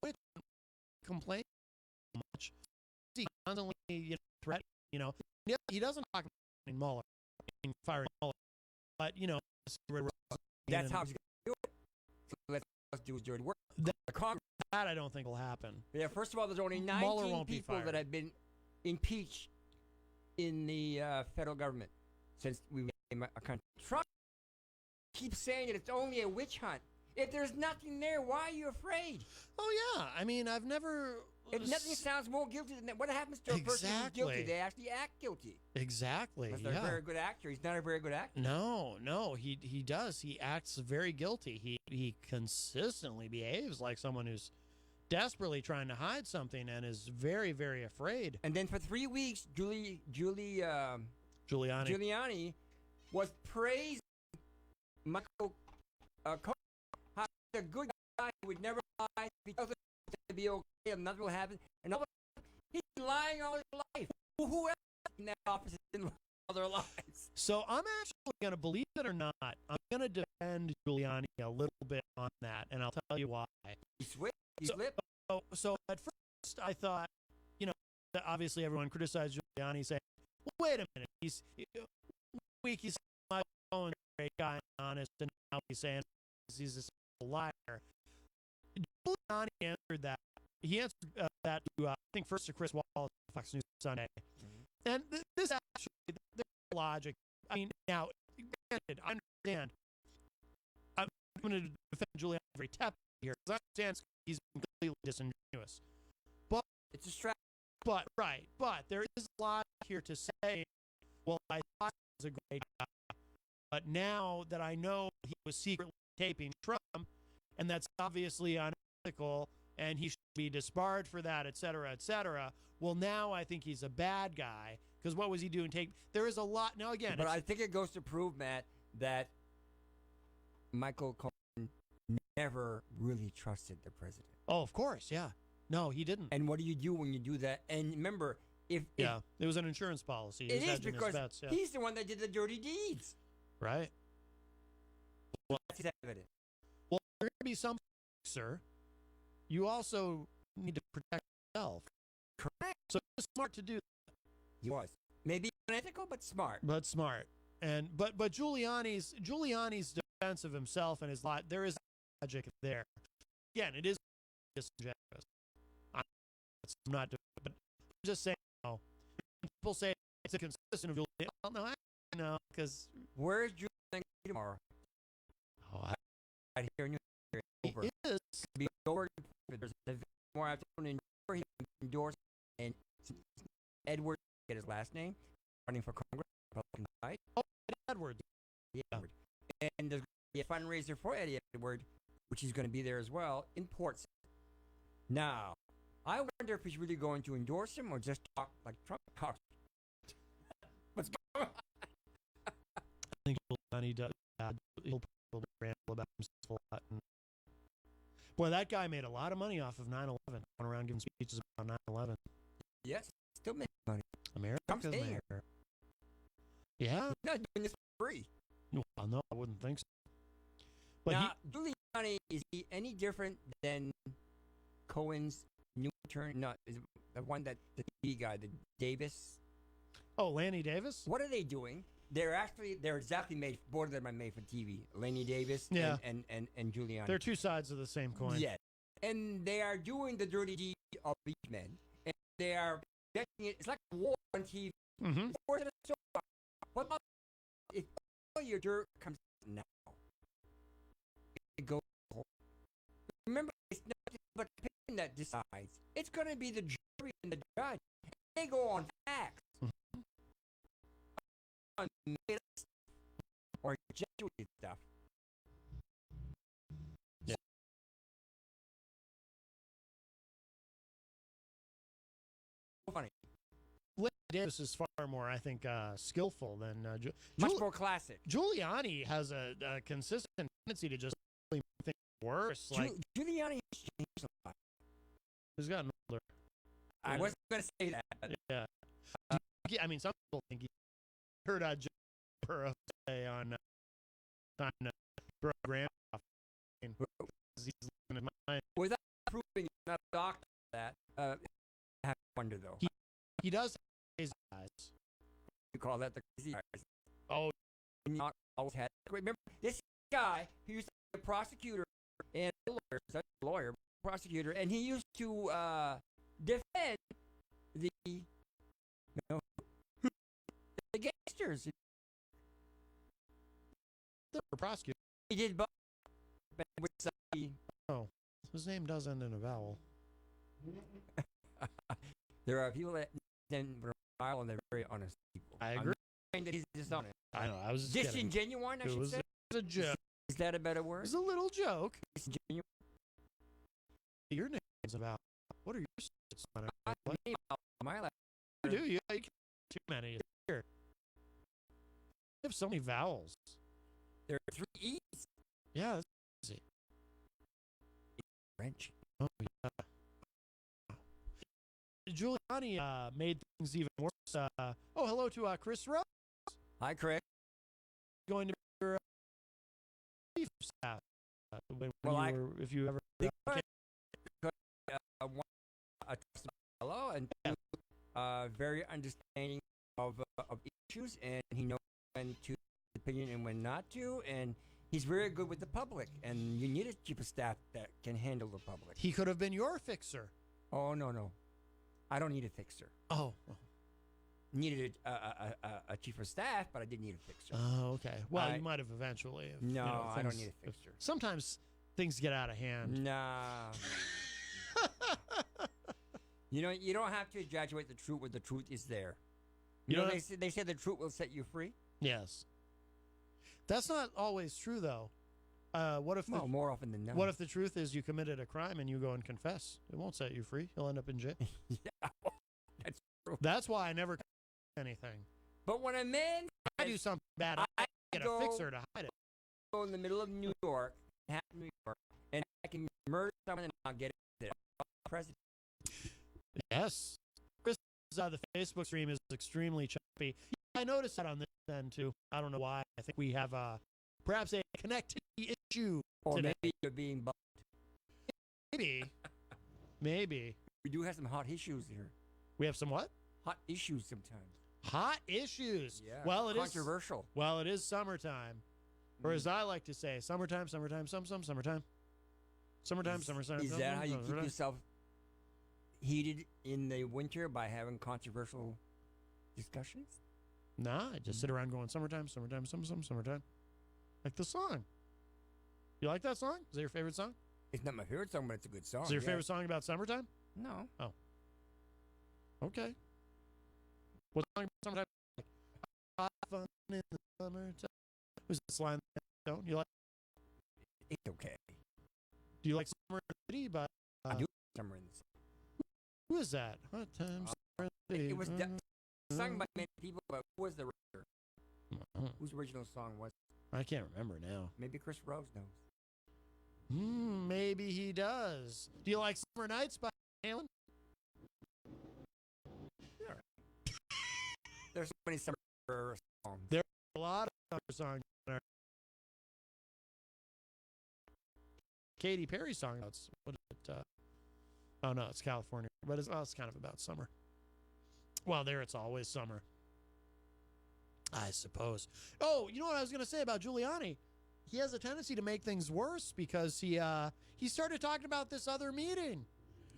complain so much. He constantly threat. He doesn't talk about Mueller, firing Mueller, but that's how he's going to do it. So let's do his dirty work. The Congress. That I don't think will happen. Yeah, first of all, there's only 19 people that have been impeached in the federal government since we became a country. Trump keeps saying that it's only a witch hunt. If there's nothing there, why are you afraid? Oh, yeah. I mean, I've never... If nothing sounds more guilty than that, what happens to a person who's guilty? They actually act guilty. Exactly. Unless they're a very good actor. He's not a very good actor. No, he does. He acts very guilty. He consistently behaves like someone who's desperately trying to hide something and is very, very afraid. And then for 3 weeks, Giuliani was praising Michael Cohen. How he's a good guy who would never lie. He tells it to be okay and nothing will happen. And all of a sudden, he's lying all his life. Who else in that office didn't lie all their lives? So I'm actually going to, believe it or not, I'm going to defend Giuliani a little bit on that, and I'll tell you why. He slipped. So at first I thought, obviously everyone criticized Giuliani, saying, well, wait a minute, he's Michael Cohen's a great guy and honest, and now he's saying he's a liar. Giuliani answered that. He answered that to, I think, first to Chris Wallace, Fox News Sunday. Mm-hmm. And this actually, there's logic. I mean, now, granted, I understand. I'm going to defend Giuliani very tepidly here, because I understand he's completely disingenuous. But it's a strategy. But there is a lot here to say, well, I thought he was a great guy, but now that I know he was secretly taping Trump, and that's obviously unethical, and he should be disbarred for that, et cetera, well, now I think he's a bad guy, because what was he doing? There is a lot. Now, again. But I think it goes to prove, Matt, that Michael Cohen never really trusted the president. Oh, of course, yeah. No, he didn't. And what do you do when you do that? And remember, it was an insurance policy. It is because he's the one that did the dirty deeds. Right. Well, that's evident. Well, there going to be some, sir. You also need to protect yourself. Correct. So it's smart to do that. He was. Maybe unethical, but smart. And but Giuliani's defense of himself and his lot, there is logic there. Again, it is disingenuous. I'm not doing it, but I'm just saying, people say it's inconsistent of Giuliani. Well, no, I know, because... Where's Giuliani tomorrow? Oh, I hear you. It is. Be over. There's a more afternoon he endorsed, and Edward, get his last name, running for Congress, Republican side. Oh, Edward. Yeah. And there's going to be a fundraiser for Eddie Edward, which is going to be there as well, in Portsmouth. Now, I wonder if he's really going to endorse him or just talk like Trump talks. What's going on? I think Giuliani does. He'll probably ramble about himself a lot. Boy, that guy made a lot of money off of 9/11. Going around giving speeches about 9/11. Yes, still making money. America's I'm staying here. mayor. Yeah. He's not doing this for free. Well, no, I wouldn't think so. But Now, Giuliani, is he any different than Cohen's new attorney? No, is it the one that the TV guy, the Davis? Lanny Davis? What are they doing? They're exactly made. Both of them are made for TV. Lanny Davis Yeah. and Giuliani. They're two sides of the same coin. Yes. And they are doing the dirty deed of these men. And they are projecting it. It's like a war on TV. Mm-hmm. It's worse than a soap opera. What about if all your dirt comes out now? It goes home. Remember, it's not just the opinion that decides. It's going to be the jury and the judge. They go on facts. On made up stuff or exaggerated stuff. Yeah. Funny. Lanny Davis is far more, I think, skillful than Much more classic. Giuliani has a consistent tendency to just make things worse. Giuliani has changed a lot. He's gotten older. I wasn't going to say that. Yeah. I mean, some people think he heard Joe Burrow say on program. He's losing his mind. Without proving he's not a doctor for that, I have to wonder, though. He does have crazy eyes. You call that the crazy eyes? Oh, Not always had. Remember, this guy, he used to be a prosecutor and a lawyer, such a lawyer, prosecutor, and he used to defend the gangsters. the prosecutor. He did both. With somebody. Oh, his name does end in a vowel. There are people that then vile and they're very honest people. I agree. I'm not saying that he's dishonest. I know. I was just kidding. Disingenuine, I It should was say. a joke. Is that a better It word? was a little joke. Disingenuine. Your name's about. What are your stats on it? What My life. do you? You can't too many. Here. You have so many vowels. There are 3 E's. Yeah, that's easy. French. Oh, yeah. Giuliani made things even worse. Hello to Chris Rose. Hi, Craig. Going to be your chief of staff. When Well, you were, if you ever. A trusted fellow and very understanding of issues, and he knows when to opinion and when not to, and he's very good with the public. And you need a chief of staff that can handle the public. He could have been your fixer. Oh no, I don't need a fixer. Oh. Needed a chief of staff, but I didn't need a fixer. Oh, okay. Well, you might have eventually. If, No, I don't things- need a fixer. Sometimes things get out of hand. Nah. You don't have to exaggerate the truth when the truth is there. You don't they say the truth will set you free. Yes. That's not always true, though. What if More often than not. what if the truth is you committed a crime and you go and confess? It won't set you free. You'll end up in jail. Yeah, that's true. That's why I never anything. But when a man I do something bad, I get a go- fixer to hide it. go in the middle of New York, New York, and I can murder someone and I'll get it. President. Yes. Chris, the Facebook stream is extremely choppy. I noticed that on this end, too. I don't know why. I think we have perhaps a connectivity issue Or today. maybe you're being bumped. Maybe. Maybe. We do have some hot issues here. We have some what? Hot issues sometimes. Hot issues. Yeah. Well, it is controversial. Well, it is summertime. Or as I like to say, summertime, summertime, summertime. Summertime, summertime. Is that how you keep summertime. yourself heated in the winter, by having controversial discussions? Nah, I just sit around going summertime, summertime. Like the song. You like that song? Is that your favorite song? It's not my favorite song, but it's a good song. Is it your yeah. favorite song about summertime? No. Okay. What song about summertime? Hot fun in the summertime. Who's this line? Don't you like? It's okay. Do you like Summer in the City? By I do summer in the sun. who is that? Hot times. Summer in the City. It was sung by many people, but who was the writer? Whose original song was it? I can't remember now. Maybe Chris Rose knows. Maybe he does. Do you like Summer Nights by Halen? There's so many summer songs. There are a lot of summer songs. Katy Perry song. What is it? Oh no, it's California, but it's kind of about summer. Well, there it's always summer, I suppose. Oh, you know what I was going to say about Giuliani? He has a tendency to make things worse because he started talking about this other meeting.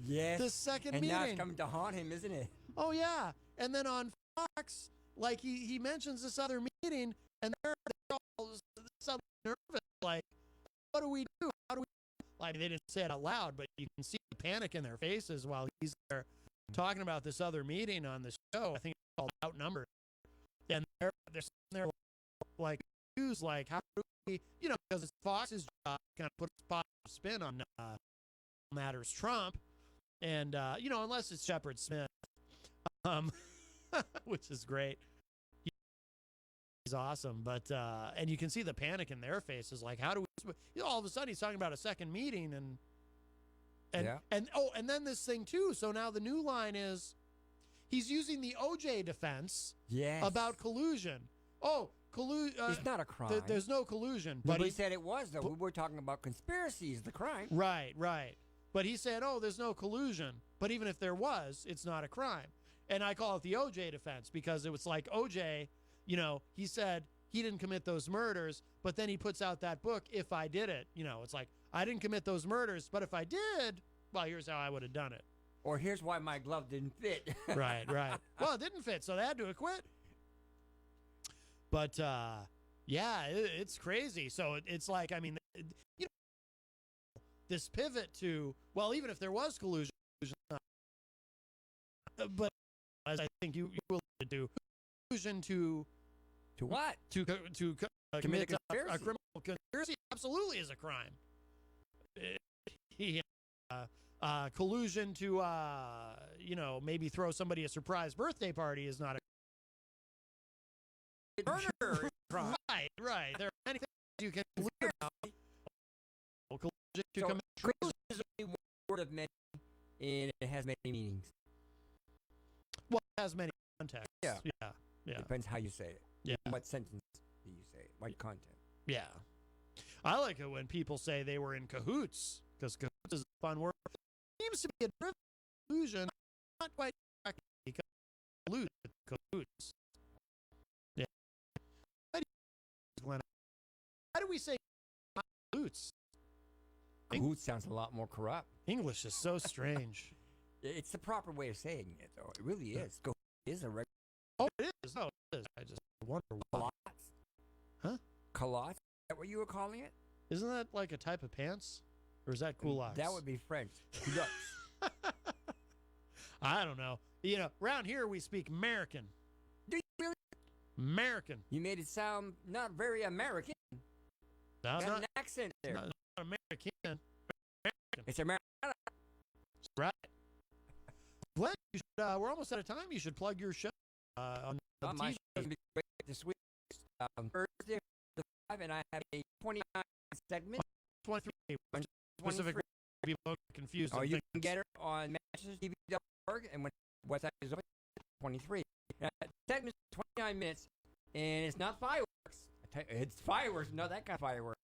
Yes. This second and meeting. now it's coming to haunt him, isn't it? Oh yeah, and then on Fox, like he mentions this other meeting, and they're all suddenly nervous. Like, what do we do? How do we? Like, they didn't say it out loud, but you can see the panic in their faces while he's there talking about this other meeting on the show. I think it's called Outnumbered, and they're sitting there like confused, like how do we? You know, because it's Fox's job to kind of put a positive spin on matters Trump, and you know, unless it's Shepard Smith. Which is great. He's awesome, but and you can see the panic in their faces. Like, how do we? You know, all of a sudden, he's talking about a second meeting, and then this thing too. So now the new line is, he's using the OJ defense about collusion. Oh, it's not a crime. There's no collusion. But he said it was, though. We were talking about conspiracy is the crime. Right. But he said, oh, there's no collusion. But even if there was, it's not a crime. And I call it the OJ defense because it was like OJ, you know, he said he didn't commit those murders, but then he puts out that book, If I Did It. You know, it's like, I didn't commit those murders, but if I did, well, here's how I would have done it. Or here's why my glove didn't fit. Right. Well, it didn't fit, so they had to acquit. But, yeah, it's crazy. So it's like, I mean, you know, this pivot to, well, even if there was collusion, but as I think you will do, collusion to what? To commit a criminal conspiracy absolutely is a crime. Collusion to you know, maybe throw somebody a surprise birthday party is not a murder. Right. There are many things you can collude about. Collusion to commit. Collusion is only one word of many, and it has many meanings. Well, it has many contexts. Yeah. Depends how you say it. Yeah. What sentence do you say it? What content? Yeah. I like it when people say they were in cahoots, because cahoots is a fun word. It seems to be a driven illusion, not quite correct, because cahoots. Yeah. How do we say cahoots? Cahoots sounds a lot more corrupt. English is so strange. It's the proper way of saying it, though. It really is. Cahoots is a regular. Oh, it is. No, it is. I just wonder why. Culottes? Huh? Culottes? Is that what you were calling it? Isn't that like a type of pants? Or is that culottes? That would be French. Culottes. I don't know. You know, around here we speak American. Do you really? American. You made it sound not very American. No, Got not an accent there. Not American. American. It's American. Right. Glenn, you should, we're almost out of time. You should plug your show on the My TV. show's going to be great this week. Thursday, the 5, and I have a 29 segment. 23. Specific people get confused. Oh, you can get it on ManchesterTV.org, and when website is open, 23. Segment is 29 minutes, and it's not fireworks. It's fireworks, not that kind of fireworks.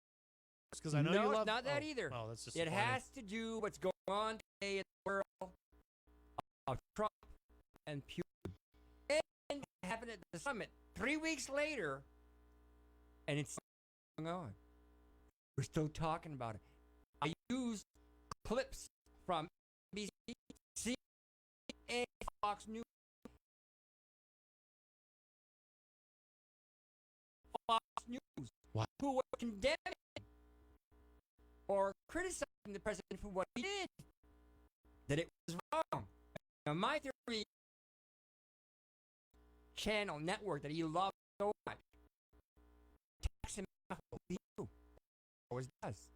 Because I know no, you love. it's not that either. Oh, that's just. It funny. has to do what's going on today in the world of Trump and Putin. And it happened at the summit 3 weeks later, and it's still going on. We're still talking about it. I used clips from NBC, CNN, and Fox News. Fox News, What? who were condemning or criticizing the president for what he did, that it was wrong. Now, my theory, channel network that he loved so much, takes him out of the view. Always does.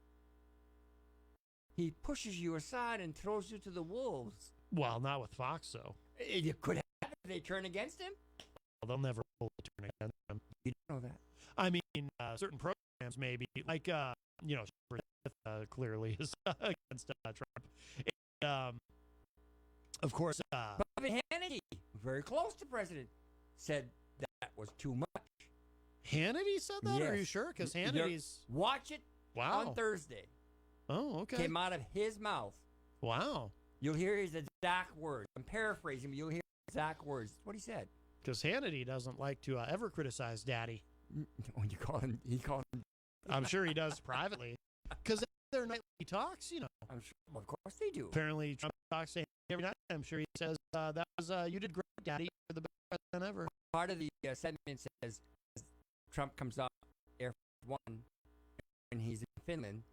He pushes you aside and throws you to the wolves. Well, not with Fox, though. It could happen if they turn against him. Well, they'll never pull the turn against him. You don't know that. I mean, certain programs maybe, like, you know, clearly is against Trump. And, of course, Bobby Hannity, very close to president, said that was too much. Hannity said that? Yes. Are you sure? Because You're- Hannity's... Watch it Wow. on Thursday. Oh, okay. Came out of his mouth. Wow. You'll hear his exact words. I'm paraphrasing, but you'll hear his exact words. That's what he said. Because Hannity doesn't like to ever criticize Daddy. When you call him, he called him. I'm sure he does privately. Because their nightly talks, you know. I'm sure. Well, of course they do. Apparently, Trump talks to him every night. I'm sure he says, that was, you did great, Daddy. You're the best president ever. Part of the segment says Trump comes off Air Force One when he's in Finland,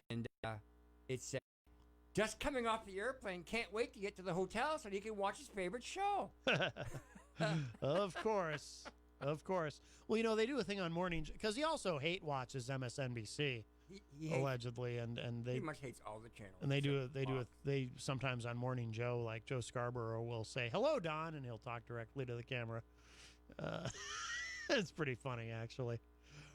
and it says, just coming off the airplane, can't wait to get to the hotel so he can watch his favorite show. Of course. Of course. Well, you know, they do a thing on morning, because he also hate watches MSNBC, He allegedly, and they pretty much hates all the channels. and they except they sometimes on Morning Joe, like Joe Scarborough will say, "Hello, Don," and he'll talk directly to the camera. It's pretty funny, actually.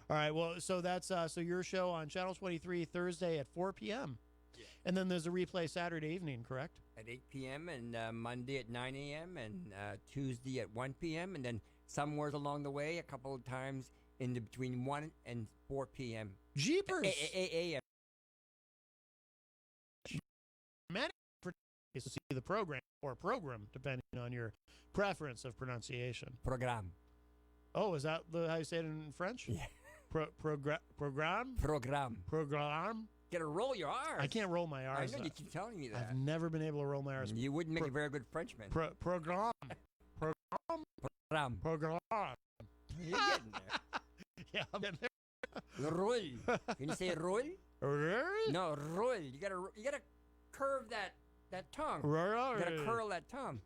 All right, well, so that's so your show on Channel 23 Thursday at 4 p.m. Yeah. And then there's a replay Saturday evening, correct? at 8 p.m. and Monday at 9 a.m. and Tuesday at 1 p.m. and then somewhere along the way, a couple of times in the, between 1 and 4 p.m. Jeepers! A.m. Many is to see the program or program, depending on your preference of pronunciation. Program. Oh, is that how you say it in French? Yeah. Program? Program. Program? Gotta roll your R's. I can't roll my R's. I know you keep telling me that. I've never been able to roll my R's. You wouldn't make a very good Frenchman. Program. Program. Program. Program. You're getting there. Yeah, I'm getting there. Roll. Can you say roll? Really? No, roll. You gotta curve that tongue. You gotta curl that tongue.